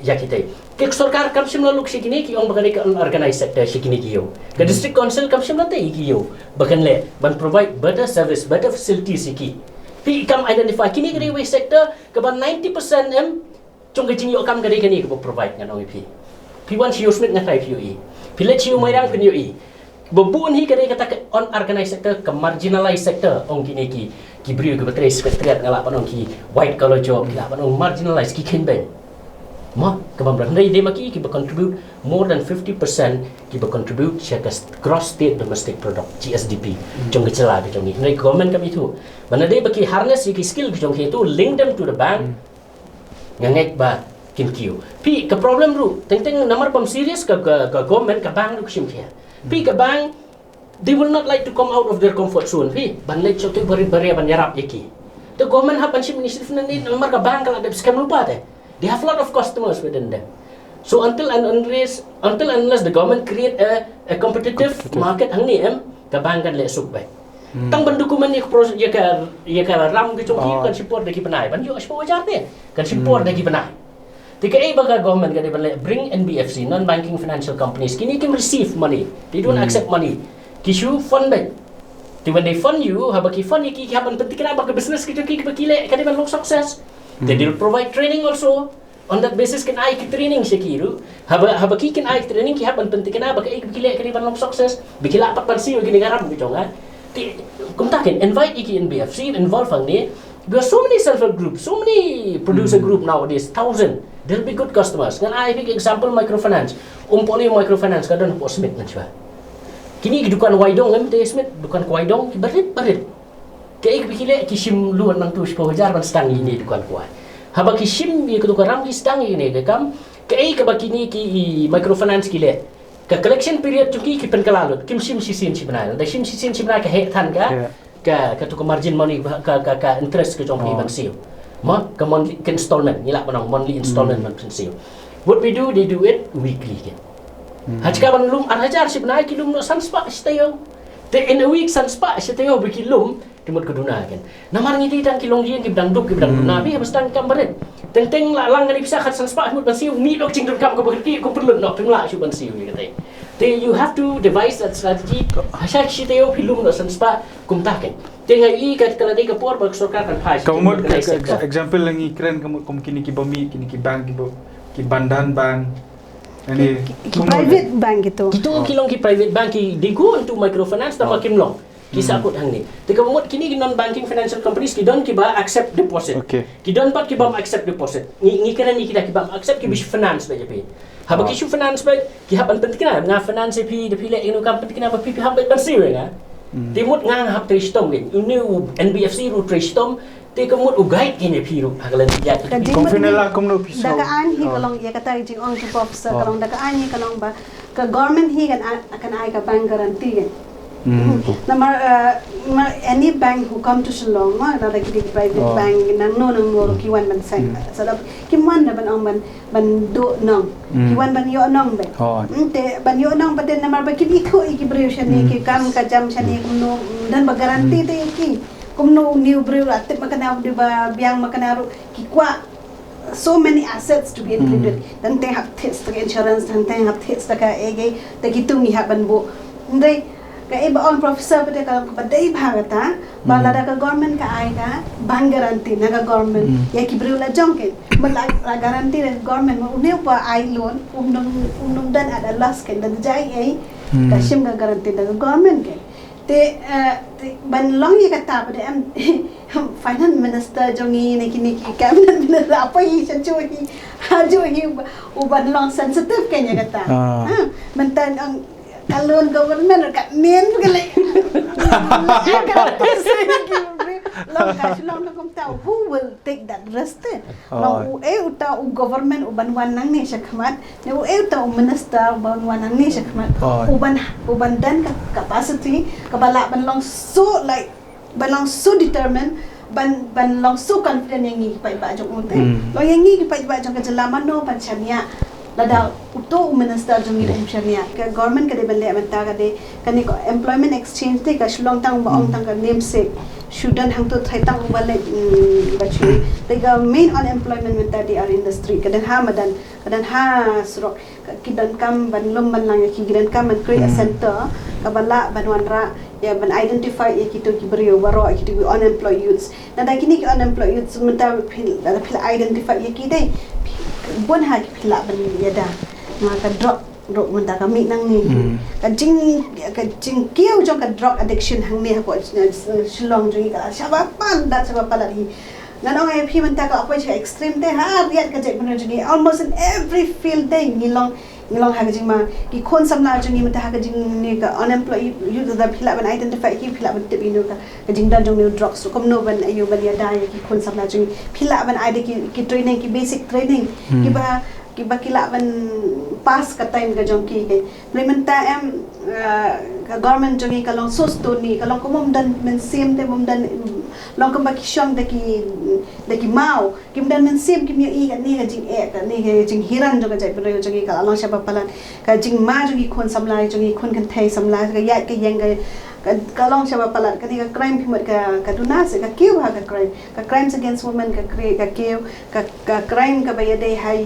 ya kita. Ke sarkar kam sim lalu sikini ki ong bagani ka organize sector sikini kiyo. Ke district council kam sim late kiyo. Bagan le ban provide better service, better facilities iki. Pi kam identify kini kini we sector ke ban 90% chung ke jinyo kam kani kani ko provide ngan ong pi. Pi wan siyo smith ngatai pi. Pi le siyo mairang kani i. Bebuan hi kani kata on organized sector ke marginalized sector ong kini ki beri ke betre sekretariat ngala panong ki white collar job ngala panong marginalized ki kenben ma kabam randai de maki ki contribute more than 50% ki contribute share gross state domestic product GSDP jong kecela ke jong ni government kami itu mana de baki harness ki skill ke jong itu link them to the bank ngangek ba kin kiu pi ke problem ru teng nomor pam serious ke government ke bank ru sim kia pi ke bank they will not like to come out of their comfort zone. Ban let chotu bari ban yarap yaki. The government have banship initiative na ni nomor ka bank kala scam lupa te. They have a lot of customers within them. So until unless the government create a competitive market hang ni ka bank kan le suk bai. Tang ban dokumen ni ya ka ram ke chongki kan support deki penai. Ban yo aspo wajar te. Kan support deki penai. Tika baga government kan bring NBFC non-banking financial companies kini can receive money. They don't accept money. Kishu fund back. When they fund you, habaki fund iki haban penting kenapa ke business kita ki bakile kan ban long success. They will provide training also. On that basis kan ai ki training sekiru. Habaki kan ai training ki haban penting kenapa ke bakile kan ban long success. Bikila pat pansi gi negaram ki jonga. Ti kumtakin invite iki NBFC involve ang ni. Because so many self-help groups, so many producer group nowadays, 1,000. They'll be good customers. Kan ai big example microfinance. Umpoli microfinance kadon po smith na siya. Kini dukan waidong kan te smith dukan waidong barit kay bikile kisim luan nang tus po hajar ban stang ini dukan kuai haba kisim ye dukan ram ki stang ini ke kam kay ka bakini ki microfinance kile ka collection period chuki ki pen kalalut kim sim sisin sibnal da sim sisin sibnal ka he than ka tu margin money ka interest ke jong ban siu ma ka monthly installment nila banang monthly installment man siu what we do they do it weekly ke Hajka ban lum an hajar sibnai kilum no sanspa stayo. Te in a week sanspa stayo bikilum timut keduna kan namar ngidi dan kilong jien ki bidang duk ki bidang duna bi habis dan kambaret teng la lang ni bisa khat san spa mut bansiu mi dok cing kam ko berki ko perlu nok teng la shu bansiu ni katai te you have to devise that strategy hasha ki te yo pilum no san spa kum taken te ngai ka kala de ka por bak sarkar kan phai Kamu example lagi keren kamu kini ki bami kini ki bank ki bandan bank ini private bank gitu. Itu kilong ki private bank ki digo untuk microfinance tama kimlong. Ki sakut hang ni. Te kamot kini ki non banking financial companies ki don ki ba accept deposit. Okay. Ki don pat ki ba accept deposit. Ni kira ni kita ki ba accept ki bis finance ba jepi. Haba ki shu finance ba ki haban penting na nga finance pi de pile inu kam penting na ba pi haban pensiwe nga. Timut nga hab tristom gen. Unu NBFC ru tristom te kamot ugai kini piru hagalan ya. Konfinela kumno piso. Daga an hi kalong ya kata jing ong chief officer kalong daga an hi kalong ba ka government hi kan ai ka bank guarantee gen. Namar any bank who come to Shillong ma na ki private bank nang no ki wan ban sang sadap ki man na ban ong ban do nong ki wan ban yo nong be te ban yo nong baden namar ba ki ko ki brew shani ki kam ka jam shani kumno dan ba guarantee te ki kumno new brew atip makana di ba biang makana ru ki kwa so many assets to be included dan te hab test the insurance dan te hab test ka ege te kitu mi haban bo ndai ka iba on professor pate ka badai bhagata bala da ka government ka ai ka bang guarantee na ka government ya ki brew la jongke la guarantee la government mo ne pa ai loan umnum dan ada loss kan dan jai ai ka shim ka guarantee da government ke te ban long ye kata pada am finance minister jongi ne kini ki cabinet minister apa hi chacho hi uban long sensitive kenya kata mentan ang kalon government kat nen gele long kom tahu who will take that risk long uta government uban wanang ni syakmat ne uta minister uban wanang ni syakmat uban dan capacity kabala ban long so like ban long so determined ban long so confident yang ngi pai ba jong unte long yang ngi pai ba jong kejelaman no ban chamia lada uto minister jong ngi chamia ka government ka de ban le menta ka de kani ko employment exchange te ka shlong tang ba ong tang ka namesake shouldn't hang to thai tang wale bachi they ga main unemployment menta di our industry kadan ha madan kadan ha surok kidan kam ban lom ban lang ki kidan kam man create a center kabala ban wanra ya ban identify ya kito ki brio baro kito unemployed youths na da kini ki unemployed youths menta phil identify ya ki dai bon ha ki phila ban ya da na ka drop menta kami nang ni ka jing kiau jong ka drug addiction hang ni ko Shillong jing ka sabapan lari nanong ai phi menta ka apoi extreme te ha riat ka je bener jing almost in every field day ngilong ha jing ma ki khon samla jing menta ha jing ni ka unemployed youth da phila ban identify ki phila ban te binu ka jing dan jong ni drugs so kom no ban ayu ban ya dai ki khon samla jing phila ban ai ki training ki basic training ki ba kila ban pas ka time ka jong ki ke menta em ka government jong ka long so stoni ka long komom dan men sim te mom dan long ka ba ki shong da ki mau kim dan men sim kim yo i ka ni ka jing e ka ni ka jing hiran jong ka jai bro jong ka long sha ba palan ka jing ma jong ki khon samlai jong ki khon kan thai samlai ka ya ka yang ka long sha ba palan ka ni ka crime phimot ka duna se ka kiu ha ka crimes against women ka kiu ka crime ka ba ya dei hai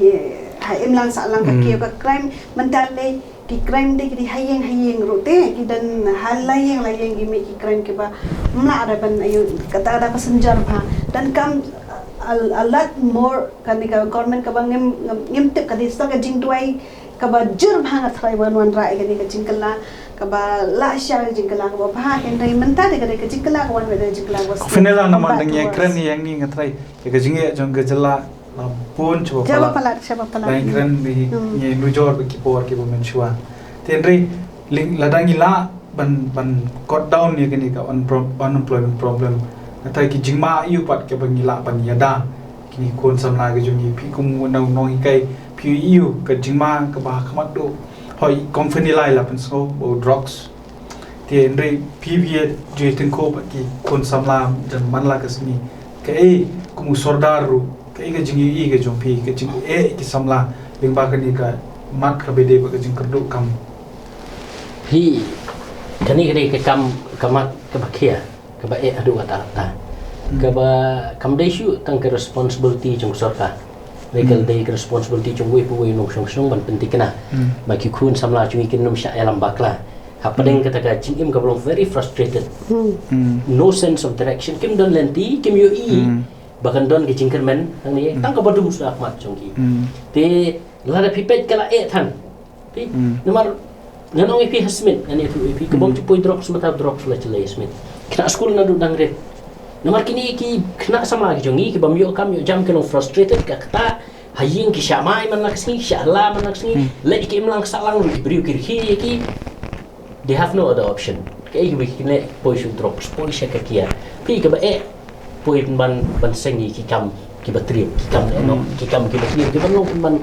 imlang sa lang ka kiu ka crime mental le ki crime de ki hayeng rote ki dan halayeng gi me ki crime ke ba mla ada ban ayu kata ada passenger ba dan kam a lot more kan ka government ka bang ngem tip ka dis ka jing tuai ka ba jur ba nga thrai wan rai ka ni ka jingkala ka ba la sha jingkala ka ba hen dai menta de ka jingkala ka wan we jingkala was finela naman dang ye kren yang ni ngatrai ka jinge jong ka jala pun coba palat lain keren di nujor ki por ki men shua tenri ladang ila ban cut down ni kini ka unemployment problem natai ki jingma yu pat ke bangila ban yada kini kon samla ke jungi pi kum nau noi kai pi yu ka jingma ka ba khamat do hoi company lai la pen so bo drugs tenri pi bi je tin ko ba ki kon samla jan man la kasni ka kum sordaru ka jingi ka jong pi ka jing ki samla lingba ka ni ka mat ka bede ka jing kerdu kam hi kani ka kam kamat ka bakia kaba adu kata kaba kamdai shu tang ke responsibility chung sarkar legal day ke responsibility chung we pu nong song ban penting kena bagi kun samla chung ikin nom sya alam bakla hapadeng kata ka chingim ka very frustrated no sense of direction kim don lenti kim yo bahkan don ke jingkermen ang ni tang ka badum sudah mat chung ki te lada pipet kala than pi nomor nanong ipi hasmin ani ipi ke bom point drop semata drop la chelai smith kena school na dudang re nomor kini ki kena sama ki jongi ki bam yo kam yo jam kenong frustrated ka kata haying ki syamai man laksni syala man laksni le ki imlang salang ki briu ki they have no other option kai ki kine poi shu drop poi sha ka kia pi ka ba poi ban sengi ki kam ki batri ki kam no ki kam ki batri ki ban long ban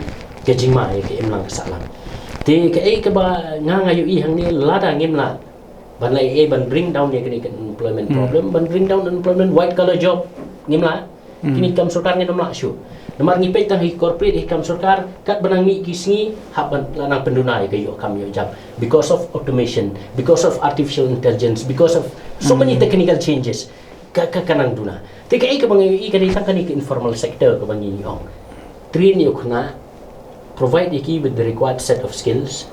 ke jingma ki imlang salang te ka ba nga yu i hang ni lada ngimla ban lai ban bring down ni kini employment problem ban bring down unemployment white collar job ngimla kini kam sarkar ni namla shu namar ngi petang hi corporate hi kam sarkar kat banang mi kisngi hak ban lanang penduna ke yo kam yo job because of automation, because of artificial intelligence, because of so many technical changes ka kanang duna te ka bang i ka ditang kani informal sector ka bang ni ong train yo khna provide iki with the required set of skills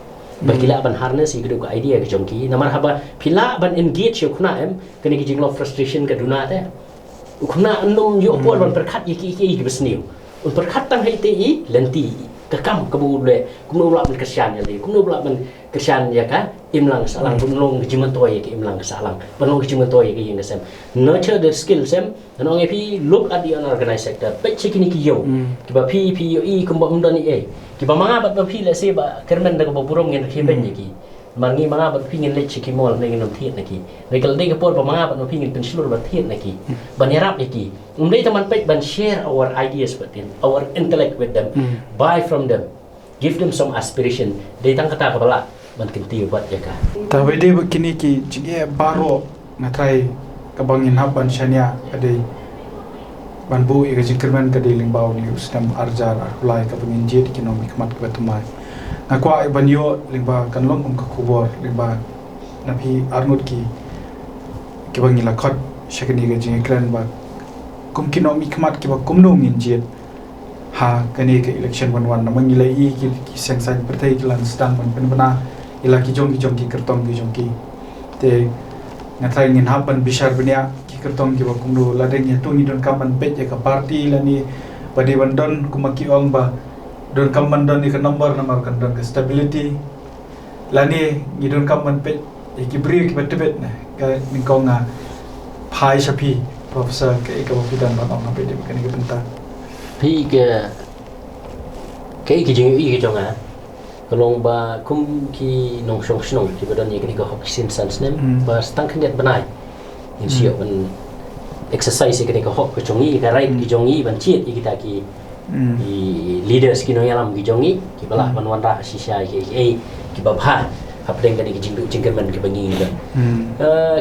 bagila ban harness igdo ko idea ke jongki namar haba pila ban engage yo khna kani ki jinglo frustration ka duna te khna num yo por ban perkhat iki besniu un perkhat tang hai te i lenti ka kam ka bu le kumno bla ban kersian ya le kumno bla ban kersian ya ka imlang salang kumno ki jiman toy ki imlang salang panong ki jiman toy ki yeng sem nurture the skills sem anong epi look at the unorganized sector pe chikini ki yo ki ba pi yo i kumba umdani ki ba mga bat ba pi le se ba kermen da ko burom ngen ki ben ki mangi mga bat pi ngen le chiki mol ne ngen thiet na ki regal de ka por ba mga bat no pi ngen pensilur ba thiet na ki ban yarap ki umdai taman pe ban share our ideas with them, our intellect with them, buy from them, give them some aspiration de tang kata ka bala ban kinti bat ya ka ta wede kini ki jige baro ngatrai kabangin haban shania ade banbu ega jingkerman ka deling baw ni ustam arjar arulai ka pengin jet economic mat ka tumai nakwa banyo lingba kanlong ka kubor lingba napi arnut ki bangila khot shakani ga jingkran ba kum economic mat ki ba kumno ngin jet ha kani ka election wan namangila i ki sengsan pertai ki lan stang man penbana ila ki jong ki kertong ki jong ki te ngatai ngin haban bishar benia kertong ki bakum do ladeng ya tungi don kaman pet ya ka party lani badi bandon kumaki ong ba don kaman don ka number kan don ka stability lani ngi don kaman pet ki bri ki betebet na ka ningkong nga phai shapi professor ka bapidan ba ong pet ka ni benta pi ke jing i ke jonga kalong ba kum ki nong shong snong ki badon ni ka hoksin sans nem ba stang khnget banai in siok ban exercise ke ka hok ke jongi ka right ki jongi ban chiet kita ki leaders ki no yalam ki jongi ki bala ban wan ra sisya ki babha hapdeng ka ni ki jingkerman ki bangi ga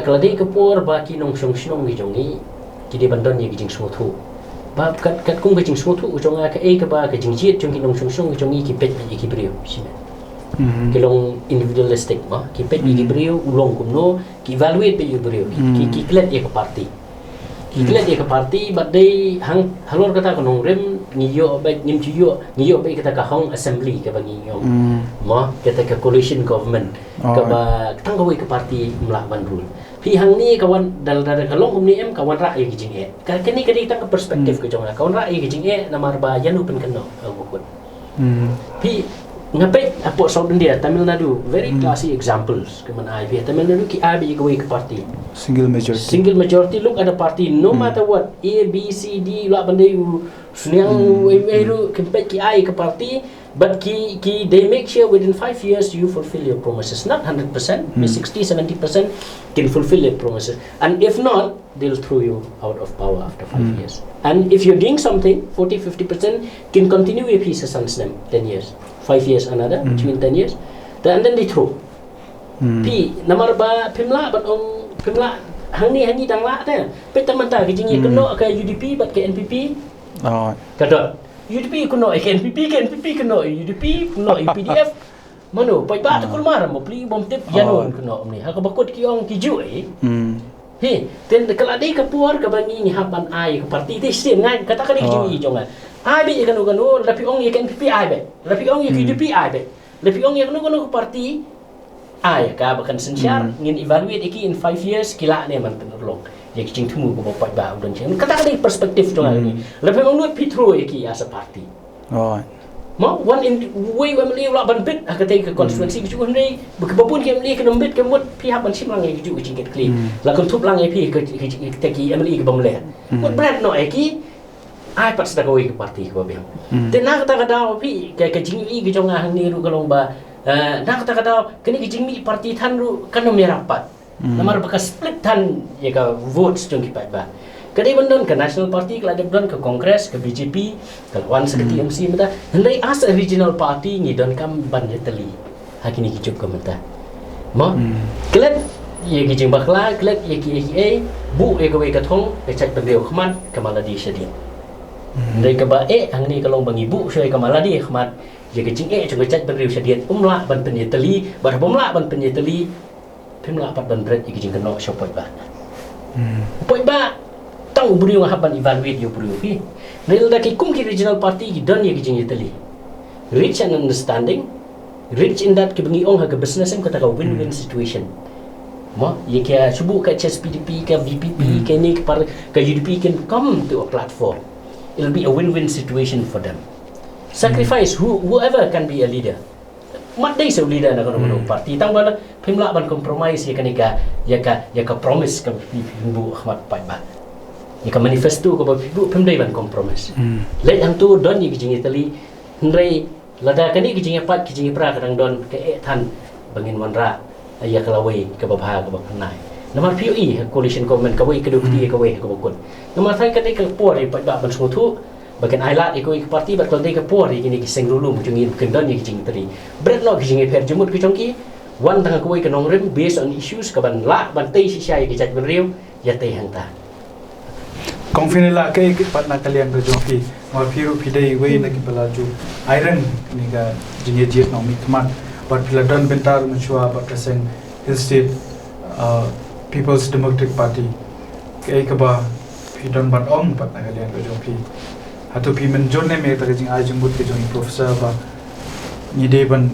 kala de ke por ba ki nong shong snong ki jongi ki de bandon ni ki jing so thu ba kat kum ke jing so thu jonga ka ka ba ka jing chiet jong ki nong shong ki jongi ki pet ki brio sime kilong individualistic ma ki pet ki brio ulong kumno ki evaluate pe brio ki klet ek party but they hang halor kata kanong rem ngiyo ba ngiyo ba kata ka hong assembly ka bangi yo ma kata ka coalition government ka ba tanggawi ka party melawan rule pi hang ni kawan dal kalong umni kawan ra ye kijing ka kini kadi tang perspektif ka jong kawan ra ye kijing namar ba yanu pen keno bukut pi ngapai apa South India, Tamil Nadu, very classy examples. Kemana IPA Tamil Nadu ki abi go ke party. Single majority. Look at the party, no matter what, A, B, C, D, la bandai sunyang eru kempet ki ai ke party, but they make sure within 5 years you fulfill your promises. Not 100%, 60-70% can fulfill your promises, and if not, they'll throw you out of power after 5 years. And if you're doing something, 40-50% can continue your piece of 10 years. 5 years another, which means 10 years, and then they throw. Pi namar ba pimla but pimla hangi dang la ta. Pe tamanta ki jingi keno ka UDP but ke NPP. Kadot. UDP keno ke NPP keno UDP keno UPDF. Mano pai ba ta kulmar mo pli bom tip yanon keno ni. Ha ka bakot ki ong ki ju He, ten kalau ada kepuar ke bangi ni haban ai ke parti te sim ngai kata kali jingi jongan. Ai be kan tapi ong ye kan PPI ai be. Tapi ong ye PDP ai be. Tapi ong ye kan parti ai ka bakan sensyar ngin evaluate iki in 5 years kila ne man penolong. Ye kicing tumu ko bapak ba udon chen. Kata kali perspektif jongan ni. Tapi ong nu pitro iki as a party. Oh. Mau one in way when meli la ban bit akate ke constituency ke ni bekebapun ke meli ke nombit ke mut pihak ban sim lang ke ju cingket kli la kon tup lang pi ke teki meli ke bamle mut brand no eki ai pat sta ko ke parti ke babem te na kata kata pi ke jingi ke jonga hang ni ru kalong ba na kata kata kini ke jingi parti than ru kan no merapat namar bekas split than ye ka votes jong ki ba kadai bandon ke National Party, kalau ada bandon ke Kongres, ke BJP, kalau wan seketi MC mata, hendai as a regional party ni don kam ban teli. Hakini hijup ke mata. Mo, kelet ye gijing bakla, kelet ye ki bu ye ke thong, ke chat bendeu khman ke maladi syadin. Hendai ke ba hang ni kalau bang ibu syai ke maladi khmat, ye gijing ke chat bendeu syadin umla ban pen ye teli, bar bomla ban pen ye teli, pemla pat ban bret ye gijing ke no syopot ba. Poi ba tahu beri orang haban evaluate you beri fi. Nil dah kum ki regional party ki don ye kijing Italy. Rich and understanding, rich in that ki bengi ong ha ke business em kata ka win-win situation. Mo ye ke subu ka HSPDP ke VPP ke ni ke UDP can come to a platform. It'll be a win-win situation for them. Sacrifice whoever can be a leader. Mat dai so leader na kono party tang bala pimla ban compromise ye kanika ya ka promise ka bu Ahmad Pai ba. Jika manifesto ko babibu pemdai ban kompromis. Let yang tu don ni kijing Italy hendai lada kani kijing pat kijing pra kadang don ke than bangin wanra ya kalawai ke babha ke bakanai. Namar POE coalition government kawai ke dukti kawai ke bakun. Namar thai kati ke por pat ba ban smutu bakan ailat ikoi ke parti bat kaldai ke por ini ki sengrulu mujungin kendon ni kijing Italy. Bread no kijing per jemut ki chongki wan tang kawai ke nongrem based on issues ke ban la ban tei si syai ki jat benriu ya tei hang ta. Kong finila ke patna kalian ke joki ma phiru phidei wei na ki pelaju iron ni ga jinge jet no mi kmat but philadon bentar machua but kaseng hill state people's democratic party ke ba phidon ban om patna kalian ke joki hatu phi men jonne me ta jing ajung but ke jong professor ba ni de ban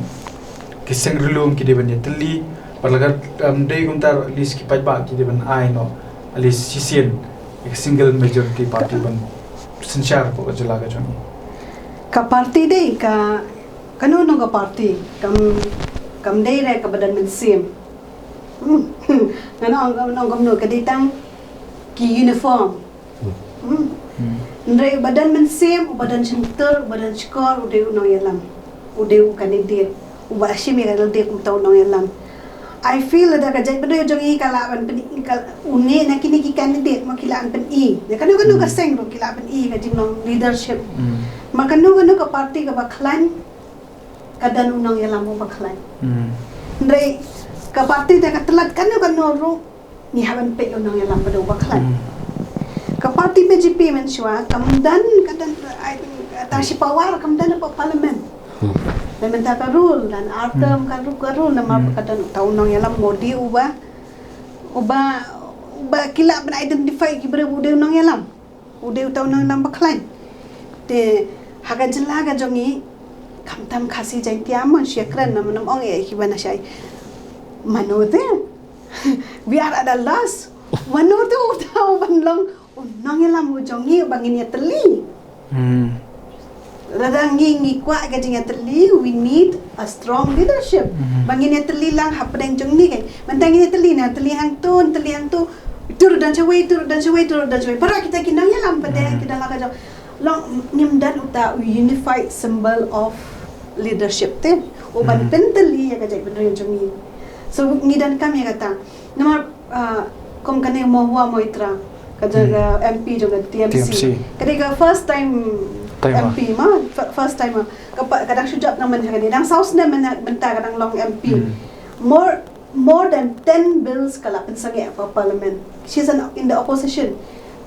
kiseng rulum ki de ban yetli parlagat dei guntar list ki pajba ki de ban ai no alis sisien एक single majority party ban sensyar ko jala ga joni ka party dei ka kanu no ka party kam dei re ka badan men sim ngana ong no ka ditang ki uniform ndre badan men sim badan center badan skor ude no yalam ude kandidat uba shimi ka de kum taw no yalam I feel ada kajai pada jong I kalaban pen une na kini ki candidate mo kilaan pen I. Ya kanu ka seng ro kilaan pen I ka jing leadership. Makanu ka party ka baklan kadan unang yalam mo baklan. Ndre ka party ta ka telat kanu ro ni haban pe unang yalam pada baklan. Ka party BJP men shwa kamdan kadan ta si power kamdan pa parliament. Memang tak rule dan artem kan rule nama perkataan tahun nong yalam modi ubah kila ben identify kibere udah nong yalam udah tahun nong yalam baklan te haga jelaga jongi kamtam kasih jai tiamon syakran nama ong kibana syai manote biar ada las manote tahu banlong nong yalam jongi bangin ya teli Radang ngi kwa ka jinga teli we need a strong leadership. Bangin ya teli lang hapadang jong ni kay. Mantangin ya teli na teli hang tu tur dan cewek. Para kita kinang ya lam padang kita lang ka long nimdan uta unified symbol of leadership ten. O ban teli ya ka jai bener jong ni. So ngidan kami kata nomor kom kanay mo huwa mo itra kajaga MP jong TMC. Kadang first time MP mah first time kadang sujab naman kani nang South na man benta kadang long MP more than 10 bills kala pensagi for parliament she's in the opposition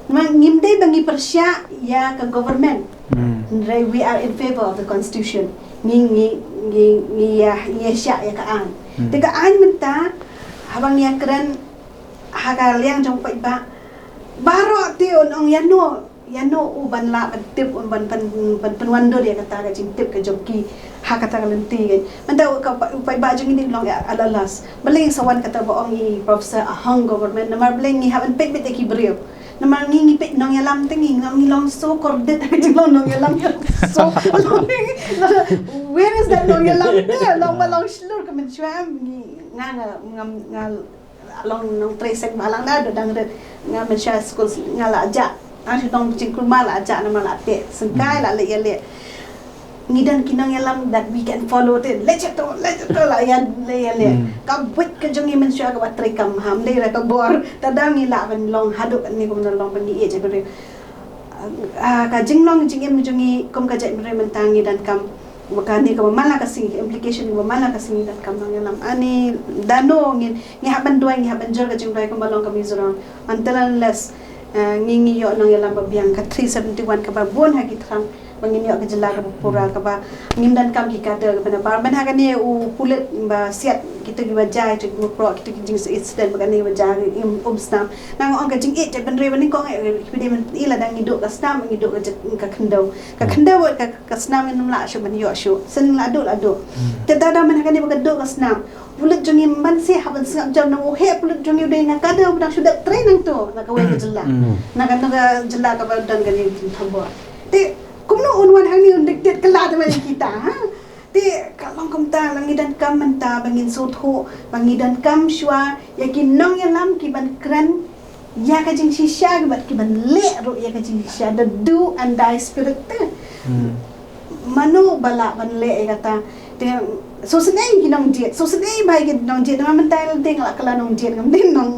ngimde bangi persya ya ke government we are in favor of the constitution ngi ya sya ya kaan tega an menta habang ya kran haga liang jong pai ba baro ti on yano uban la tip on ban wando dia kata ga jing tip ke joki ha kata ga lenti kan manda ka pai ba jong ini long alalas beling sawan kata ba ong i professor ahang government namar beling ni haban pek bet ki brio namar ngi pek nong yalam tingi ngi long so kordet jing long nong yalam so where is that nong yalam there long balong slur ka men chwam nga long nong tresek malang da dang red nga men sha school nga la ja asi tong cingkul mala aja nama la te sengkai la le le ngidan kinang yalam that we can follow it let's to la ya le ka buat ke jongi men sya ka batri kam ham le ra ka bor tadang ni la ban long hadu ni kom long ban ni e je ber ka jinglong jingem jongi kom ka jai ber mentangi dan kam makani ka mala ka sing implication ni mala ka sing dan kam nang yalam ani dano ngin ngi haban duai ngi haban jor ka jingdai ka malong ka mizoram until unless ngingi yo nang yalam babiang ka 371 ka ba bon ha gitrang bangin yo ka jela ka pura ka ba ngindan kam ki ka de ka ba ban ha ka ni u kulit ba siat kita gi wajai tu mo pro kita jing incident ba ni wajai stam nang ong ka jing it ban re ban ni ko pidi man ila dang ngiduk ka stam ngiduk ka khendau ka stam num la shu ban yo shu sen la do te da man ha ka ni ba ka do ka stam pulut jongi man si haban singap jam nang he pulut jongi dei na kada budang sudah training tu nak kawai ke jela nak jela ka badan gani thambor te kumno unwan hang ni undik det kala de kita ha te kalong kamta langidan kam menta bangin sotho bangidan kam shwa yakin nong yalam ki ban kran ya ka jing shisha ki ban le ro ya ka jing shisha the do and die spirit te manu bala ban le kata te so senai ginong jet so senai bai ginong jet nama mental ding la kala nong jet ngam din nong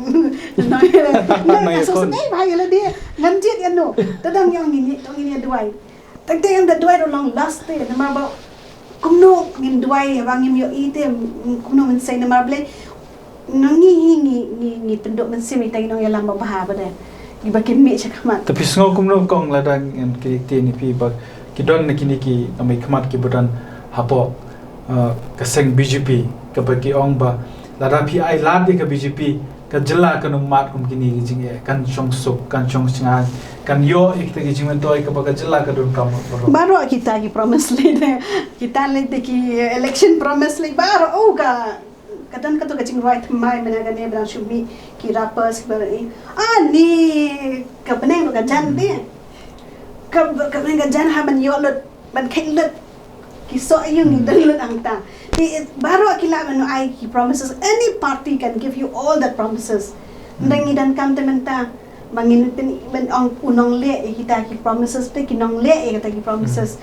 so senai bai la dia ngam jet ya no tadang yang ni tong ini duai tak te yang da duai long last te nama ba kumno ngin duai bang ngim yo ite kumno men sai nama ble nongi ni pendok men simi tai nong yalam ba ha ba de iba kimi chakamat tapi sengo kumno kong ladang en ki ni pi ba kidon nakini ki amai khamat ki budan hapo kaseng BJP kabagi ong ba lada pi ai lad ka BJP ka jela ka mat kum kini jing kan chong sup kan chong singa kan yo ikte jing men toy ka ba jela ka dun kam baro kita ki promise le kita le ki election promise le baro ga kadang ka to ka jing right mai mena ga ne bran shumi ki rappers bari ani ka beneng ka jan de ka beneng ka jan ha ban yo lot ban khin lot so ayun ni dalil angta baru akila mano ai ki promises any party can give you all the promises ndangi dan kam tementa mangin tin ben ong unong le kita ki promises pe kinong le kita ki promises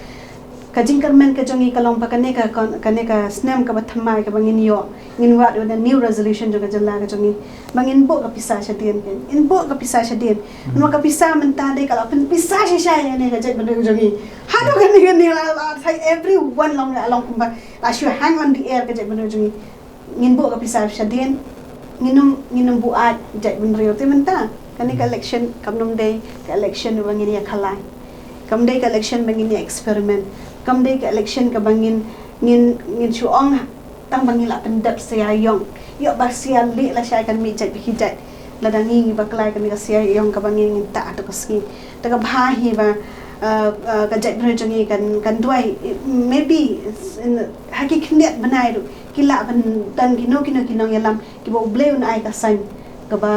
kajing kermen ka jongi kalong pakane ka snam ka bathamai ka bangin yo ngin wat with a new resolution juga jalla ka jongi bangin bo ka pisah syadien ken in bo ka pisah syadien no ka pisah menta de kalau pen pisah syai ne ka jai bende jongi hadu kan ni la everyone long kumba la shu hang on the air ka jai bende jongi ngin bo ka pisah syadien nginum buat jai bende yo te menta kan ka election kamnum day ka election bangin ya khalai kam day ka election bangin ya experiment kam day ka election ka bangin ngin suong tang bangin la pendap sia yong yo ba sia li la sya kan mi jat bi jat la dangi baklai kan ka sia yong ka bangin ngin ta to ski ta ka bhahi ba ka jat bre jongi kan duai maybe haki khnet banai ru kila ban dan kino yalam ki bo bleu na ai ka san ka ba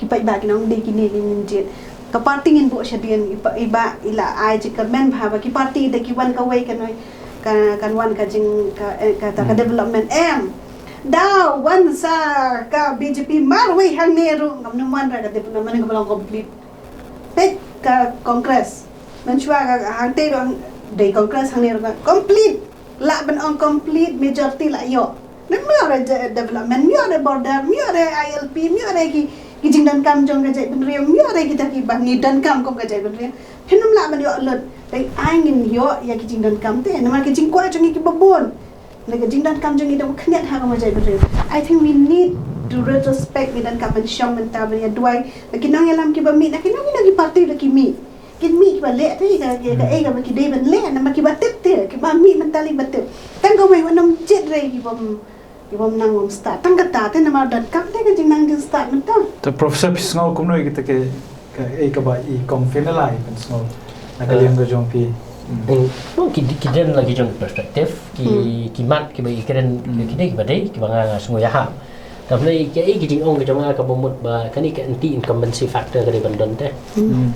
ki pai ba kinong de kini ngin jet ka party ngin bo syadien iba ila ai jikermen bha ki party de ki wan ka wei kan kan wan ka jing ka development daw wan sa ka BJP mar wei hang neru ngam numan ra ka development ka belong complete pek ka congress menchua ka hang te de congress hang neru complete la ben on complete majority la yo nemara development mi ada border mi ada ILP mi ada ki kijing dan kam jong gajai benriang mi ada kita ki bangi dan kam kom gajai benriang henum la man yo lot dai angin yo ya kijing dan kam te nama kijing kwa jong ki babon le kijing dan kam jong idam khnet ha kam gajai benriang I think we need to retrospect mi dan kam shong menta ban ya duai kinong yalam ki bami na kinong ki party ki mi kin mi ki bale te ka ka ki dei ban le nama ki batep te ki ba mi mentali batep kan ko mai wanam jet re ki bam Ibu menang start. Tang kata tu nama dan kap dia kajing nang jeng start mentang. The Professor Pisngau kumno kita ke ka ba I kong finalai Pisngau nakaliang ka jong pi. No, kita lagi jong perspektif, mat, bagi keren, kita badai, bangga semua ya. Tapi kita ong jong ka bomut ba kani ka anti incumbency factor ka bandon teh.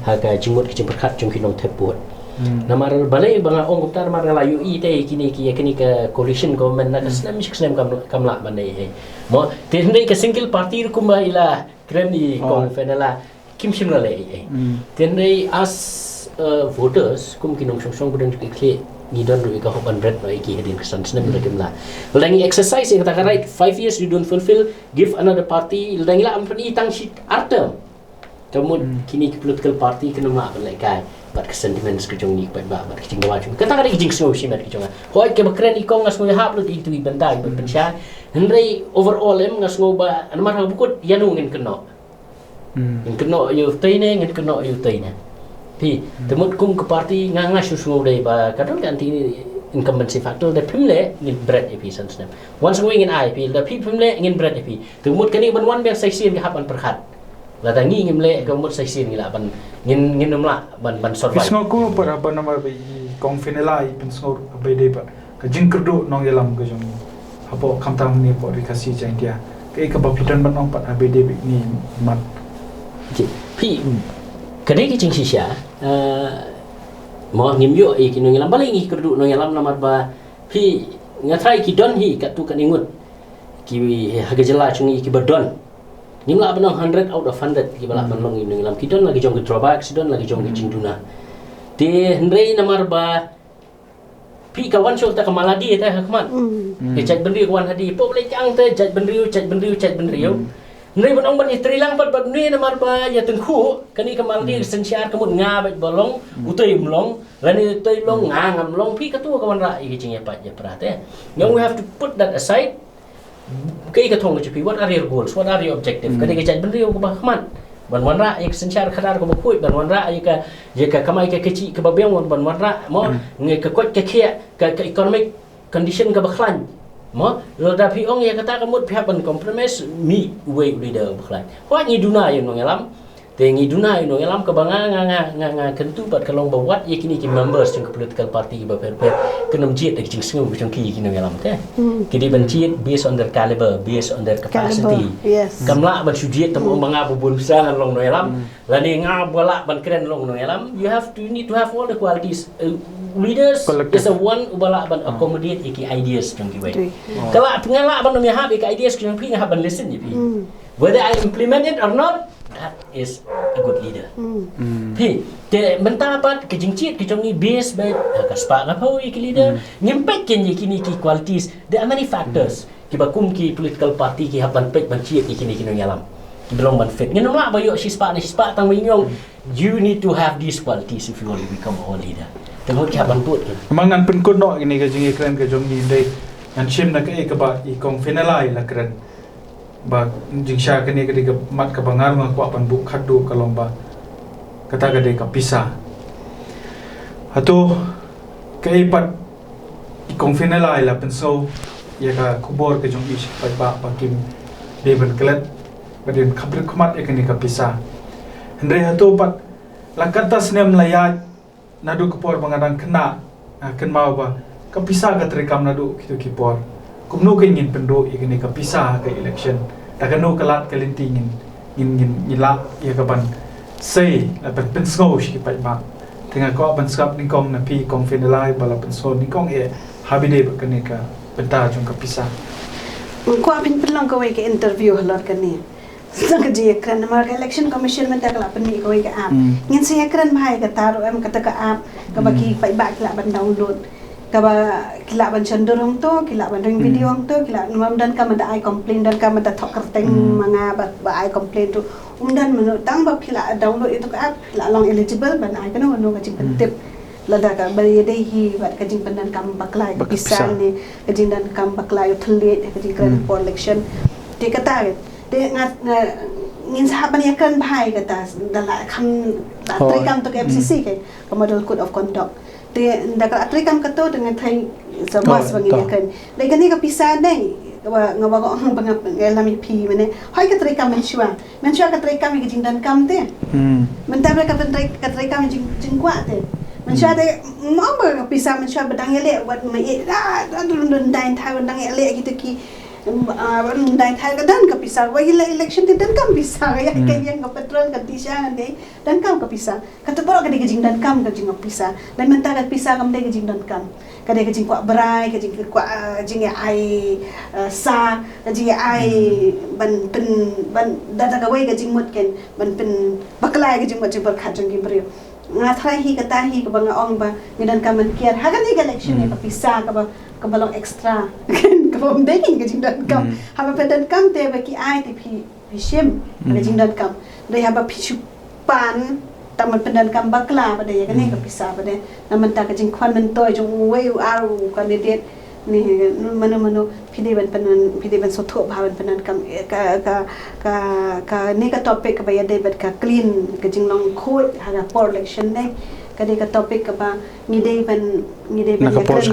Ha ka jimut ka perkat jong kinong teput. Namar balai bangga ong uptar mar la UI teh kini ka coalition government na kasnam siknam kamla bandai. Mo tendai ka single party kumba ila keren ni kong fenala kim simla lai. Tendai as voters kum kinong song budang kle ni don ru ka hoban bread no iki hedin kesan senam lagi mla langi exercise yang kata right 5 years you don't fulfill give another party langi la ampani tang shit artem tamud kini political party kena mak balai kai bat sentiments ke jong ni pa ba bat jing wa kata kata jing so si mat ke jong hoi ke bakren ikong ngas mo hap lut itu ibanda ban pensya hendrai overall em ngas ngo ba anmar ha bukut yanu ngin keno ngin keno you taine ngin keno you taine pi temut kum ke parti nganga susu dei ba kadon ganti incumbency factor de pimle ngin bread epi sansnem once ngin ai pi de pi pimle ngin bread epi temut kani ban wan bek saisin ke haban perkhat la da ngi ngimle ke mut saisin ngila ban ngin numla ban survive Pisngau ku para ba nama ba kong finalai Pisngau ba de ba ka jingkerdu nong yalam ka jong apo kamtang ni po rikasi jang dia ke ka ba putan ban ong pat abede ni mat pi kadai ke jing sisya mo ngim yo ki nong yalam balai ngi kerdu nong yalam namar ba pi ngatrai ki don hi kat tu kan ingut ki haga jela chungi ki badon ngim la banong 100 out of 100 ki bala banong ngi nong yalam ki don lagi jong ki drawback si don lagi jong ki jingduna te hendrei namar ba pi kawan syok ta kamaladi ta hakmat ke chat bendri kawan hadi po boleh jang te chat bendriu Nri ban ong ban istri lang pat ban ni namar ba ya tengku kani kamal di sensiar kemut nga bat bolong utoi mlong lani utoi long nga ngam long pi katu kawan ra i jing ya pat ya prate you have to put that aside kai ka thong chi what are your goals what are your objective kani ka chat ban ri ko ba khman ban wan ra ik sensiar khadar ko ba khui ban wan ra ka je ka kamai ka kechi ka ba beng ban wan ra mo ngai ka kot ka khia ka economic condition ka ba khlan mo lo da pi ong ya kata kamut pihak ban compromise mi way leader baklan ho ngi duna yo no ngalam te ngi duna yo no ngalam ka banga nga kentu bat kalong bawat ye kini ki members jong political party ba per kenom jit de jing sngu jong ki no ngalam te kidi ban jit based on their caliber based on their capacity yes kamla ban sujit tem manga bubun sang long no ngalam lani nga bala ban keren long no ngalam you need to have all the qualities leaders is a one ubala ban accommodate iki ideas jong ki way kala pengala ban mi ha iki ideas jong pi ha ban listen pi whether I implement it or not that is a good leader pi te mentapat ke jingcit ke jong ni base ba ka spa ka pau iki leader ngimpet ken iki ni ki qualities there are many factors ki bakum ki political party ki ha ban pet ban ciet iki ni ki no yalam ki belong ban fit nginam la ba yo si spa tang minyong you need to have these qualities if you want to become a leader tengok kia bantu mangan penkut no ini ka jingi keren ka jong ni dei ngan sim na ka e ka ba I kong finalai la keren ba jing sha ka ni ka diga mat ka bangar ma kwa pan bu khadu ka lomba kata ka dei ka pisa hatu ka e pat I kong finalai la penso ya ka kubor ka jong is pa ba kim David Klet badin khabrik khumat e ka ni ka pisa hendrai hatu pat la kata snem layat nadu kepor mengadang kena ken mau ba kapisa ka terekam nadu kitu kipor kumno ke ingin pendo ikini kapisa ke election takano kalat kalinti ngin la ya kaban sei la pen snow shi pa ba tengah ko ban skap ni kong na pi kong finalai bala pen so ni kong e habide ba kene ka penta jong kapisa ko apin pelang ko ke interview halor kani sang je kan mar election commission men tak la pani ko ka app ngin saya kran bhai ka taro em kata ka app ka baki pai ba kila ban download ka ba kila ban cenderung to kila ban ring video to kila mam dan ka mada ai complain dan ka mada thok kerteng manga ba ai complain to dan menu tang ba kila download itu ka app kila long eligible ban ai kana no ka jing pentip lada ka bari dei hi ba ka jing pendan kam baklai bisa ni ka jing dan kam baklai thlet ka jing kran for election te kata te ngin sahaban ya kan bhai kata dala kham trikam to FCC ke model code of conduct te daga trikam kato dengan thai sama sebagai kan dai gani ka pisa dai ngawa orang bangap ngelami pi mene hoi ka trika mensua ka trika mi jing dan kam te menta mereka ka trika mi jing kwa te mensua te mau ba pisa mensua bedang ele wat mai dun dain thai bedang ele gitu ki dain thai ka dan ka pisa wa election te dan kam pisa ya ka yang ka petrol ka tisha ne dan kam ka pisa ka to ka jing dan kam ka jing pisa dan menta ka pisa kam de jing dan kam kadai kajing kuat berai kajing kuat jing ai sa kajing ai ban data kawai kajing mut ken ban pen baklai kajing mut jibal khat jing brio ngathai hi kata hi ka bang ong ba ngidan ka man kiar hagan hi election ni ka pisa ka balong extra ka bom deking kajing dan kam haba pedan kam te ba ki ai te phi shem kajing dan kam dai haba phi chupan taman pendan kam bakla pada ya kan ka pisa pada naman ta kajing kwan men toy jong weu aru candidate ni mano pide ban sotho bhawan pendan kam ka ni ka topic ka bayade bat ka clean kajing long khoi haga por election nei kade ka topic ka ba ngide ban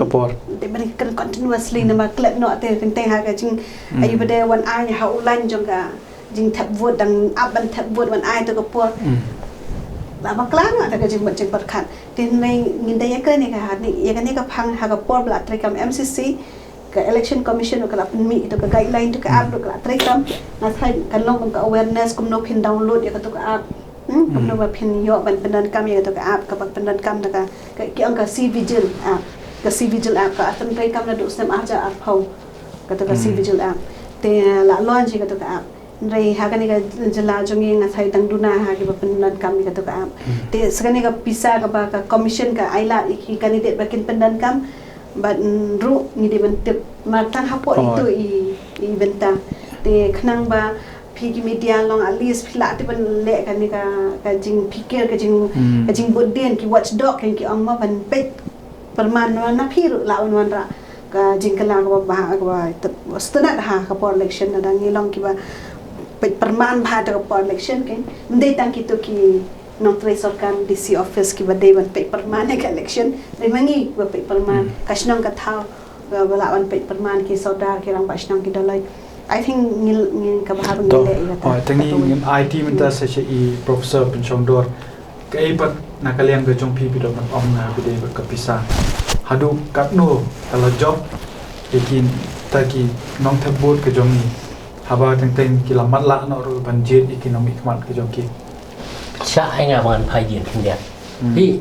kapor de ban kan continuously nama klep no te teng ha kajing ayu bade wan ai ha ulan jong ka jing thap vote dang aban thap vote wan ai to ka por baklan ada kajing macam berkat. Tin nai nginda ya kan ni ka ni ya kan ni ka phang ha ka por bla trekam MCC ka election commission ka lapun mi itu ka guideline tu ka app tu ka trekam na thai kan long ka awareness kum no pin download ya ka tu ka app kum no ba pin yo ban pendan kam ya tu ka app ka pendan kam ka ki ang ka C Vigil app ka C Vigil app ka atan trekam na du sem aja app ho ka tu ka C Vigil app te la launch ka tu ka app Rai hakani ka jala jongi nga thai tang duna ha ki pendan kam ka to ka am te sakani ka pisa ka ba ka commission ka aila ki candidate bakin pendan kam ban ru ni de bentep matang hapo itu i benta te khnang ba phiki media long at least phila te ban le kan ni ka jing pikir ka jing bodden ki watchdog kan ki ong ma ban pet perman na phiru la on ra ka jing kala ka ba ka stana ha ka por election na dang ilong ki ba perman bahada ka election kan mendai tang kita ki nong tre sarkar DC office ki badai ban pe perman ka election remangi ba pe perman kasnong ka thau bala wan pe perman ki saudar ki rang basnong ki dalai I think ngil ka bahar ngil le oh tangi ngin IT menta se i professor penchongdor kai pat nakaliang ke jong pi bidok om na bidai ka pisa hadu katno kalau job ikin taki nong thebut ke jong ni haba teng kila matla no ru banjir ekonomi kmat ke jong ki sa ai nga man phai yin thing dia hi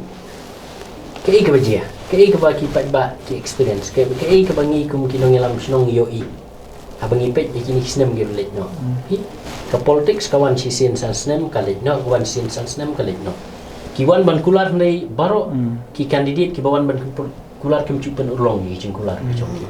ke ka bajia ke ka ba ki pat ba ki experience ke ka ba ngi kum ki nong yalam snong yo i abangi pet ikini snem ge let no hi ka politics ka wan si sin san snem ka let no wan sin san snem ka let no ki wan ban kular nei baro ki candidate ki bawan ban kular kem chupen urlong gi jing kular ke jong ki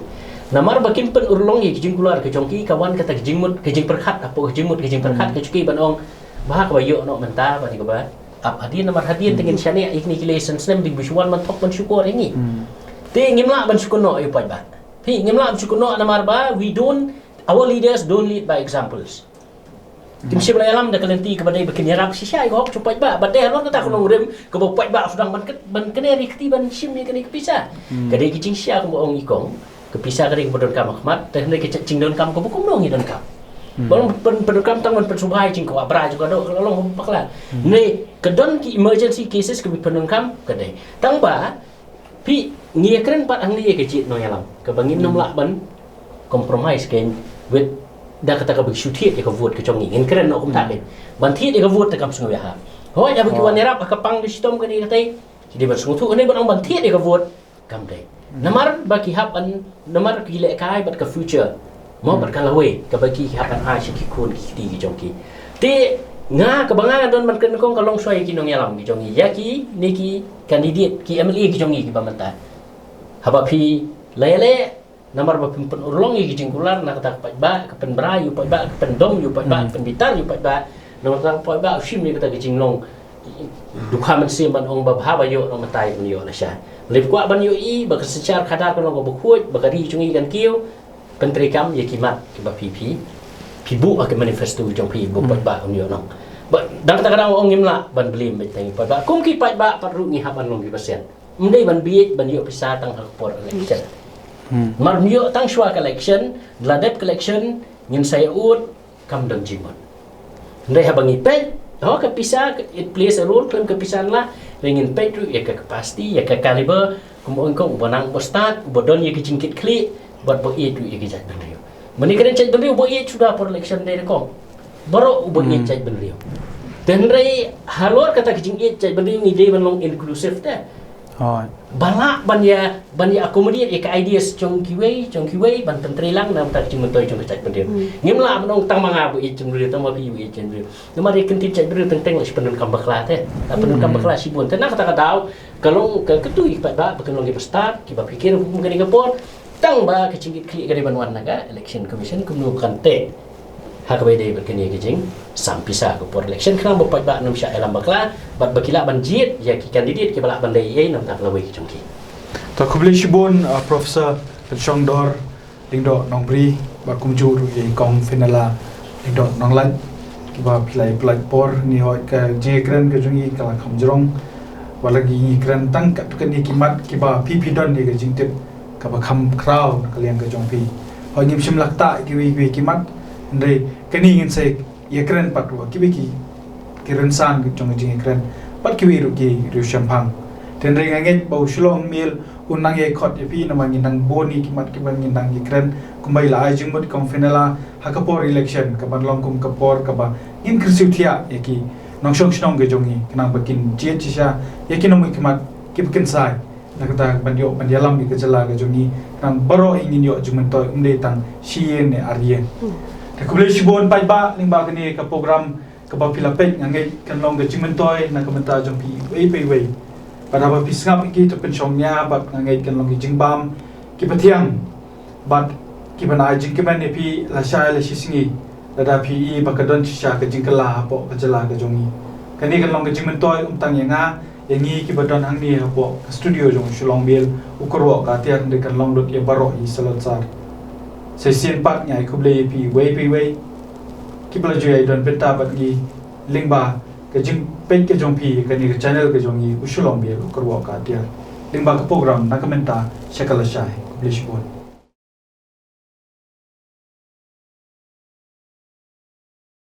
namar bakin pen urlong ye kijing kular ke jongki kawan kata kijing mut kijing perkhat apa kijing perkhat ke cuki banong bah ka bayo no menta ba ni ba ap hadin namar hadin tengen syane ikni kilesen snem ding biswan man tok ban syukur ini te ngimla ban syukur no ayo pai ba pi ngimla ban syukur no namar ba our leaders don't lead by examples tim sibla alam da kalenti ke badai bakin yarap si syai ko cupai ba badai haron kata kunong rem ke pai ba sedang ban keneri ketiban sim ni kene kepisa kadai kijing sya ko ong ikong kepisah dari kemudian kam Ahmad dan dari kecing don kam ko bukum dong don kam balong pen kam tang man persubhai cing ko abra juga do long pakla ne kedon ki emergency cases ke pen kam kedai tang ba pi ngia keren pat ang lie ke cit no yalam ke bangin nom lak ban compromise ken with da kata ka big shoot ke vote ke chong ni keren no kum ta ben ban thi ke vote kam sungu ya ha ho ya bagi wan erap ka pang di sitom ke ni katai jadi ban sungu tu ne ban ban thi ke vote kam dai namar bagi hapan namar gile kai bat ka future mo bat ka lawe ka bagi hapan a shi ki kun ki ti ki jongki te nga ka banga don man kan kong ka long soi ki nong yalam ki jongi ya ki ni ki candidate ki MLA ki jongi ki bamanta haba pi lele namar ba pen urlong ki jingkular na kata ba ka pen bra yu ba ka pen dom yu ba pen bitar yu ba nomor ta ba shim ni kata ki jinglong dukha man sim ban ong ba ha ba yo no matai ni yo na sha lep kwa ban yo i ba secara kadar kan lo bukuit ba kari chungi kan kiu penteri kam ye kimat ki ba pibu ak manifesto jong pi bu ba on yo no ba dang ta kadang ong ngimla ban blim be tang ba kum ki ba patru ni haban long ki persen mdei ban biet ban yo pisa tang hak por election Mar niyo tang shwa collection, ladep collection, ngin saya ut kam dam jimon. Ndai habangi pet, ka pisa it plays a role klem ka pisan lah, ringin pet tu ya ka capacity, ya ka caliber, kumuang ko bonang ustad, bodon ya jingkit kli, buat bo itu ya jat beliau. Mani keren jat beliau bo sudah per election day ko. Baru bo jat beliau. Dan rai halor kata kecing jat beliau ni dia long inclusive dah. Bala banya accommodate ya ka ideas chong kiwei ban pentri lang nam tak cing mentoi chong chat beliau. Ngimla menong tang manga bo jat beliau tang ma pi bo jat beliau. Nama dia kentit chat beliau teng lah penun kam bakla teh. Penun kam bakla sibun. Tenang kata kadau kalau ke ketui ipat ba betul long start kiba pikir hukum gani kapor tang ba kecing klik gani banwan naga election commission kumnu kante hak bede berkini kecing sampisa kapor election kena bapak ba nam sya elam bakla bat bakila banjit ya ki kandidat ki balak bandai ye nam tak lawi kecungki to kubli shibun professor Chong Dor dingdo nongbri ba kumju ru ye kong finala dingdo nonglan kiba play por ni hoi ka je kren ke jungi kala khamjrong walagi kren tang ka tukan ni kimat kiba pp don ni ke jingtip ka ba kham kraw kalian ke jongpi hoi ngim sim lakta kiwi kimat ndai kani ngin se ye kren patwa kiwi ki kiren san ke jong jing kren pat kiwi ru ki ru shampang ten ring anget bau shlong mil unang ye khot ye pi namang nang boni kimat kiba nang ye kren kumbai la jing mut kom finala hakapor election ka ban long kum kapor ka ba in krisuthia ye ki nong shong ge jongi kenang bakin je chisha economic mat kipakin sai nakata banyo banyalam ge jala ge jongi nang baro ingin yo jumentoy umde tang sien ne arien ta kuble shibon pai ba lingba kini ka program ka ba pilapet ngangai kan long ge jumentoy na kamenta jongpi wei pada ba pisngap ki to penshongnya ba ngangai kan long ge jingbam kipathiang bat kibana jingkiman ne pi la sha la shisingi dada PE bakadon chisha ke jingkala po kajala ke jongi kani kan long ke jingmentoi tang yanga yangi ki badon hangni po studio jong shulong bel ukurwo ka tian de kan long dot ye baro i salatsar sesien pak nyai kuble pi wei ki bla ju ai don beta bat gi lingba ke jing pen ke jong pi kani ke channel ke jongi ushulong bel ukurwo ka tian lingba ka program na komenta shakala shai kuble shibon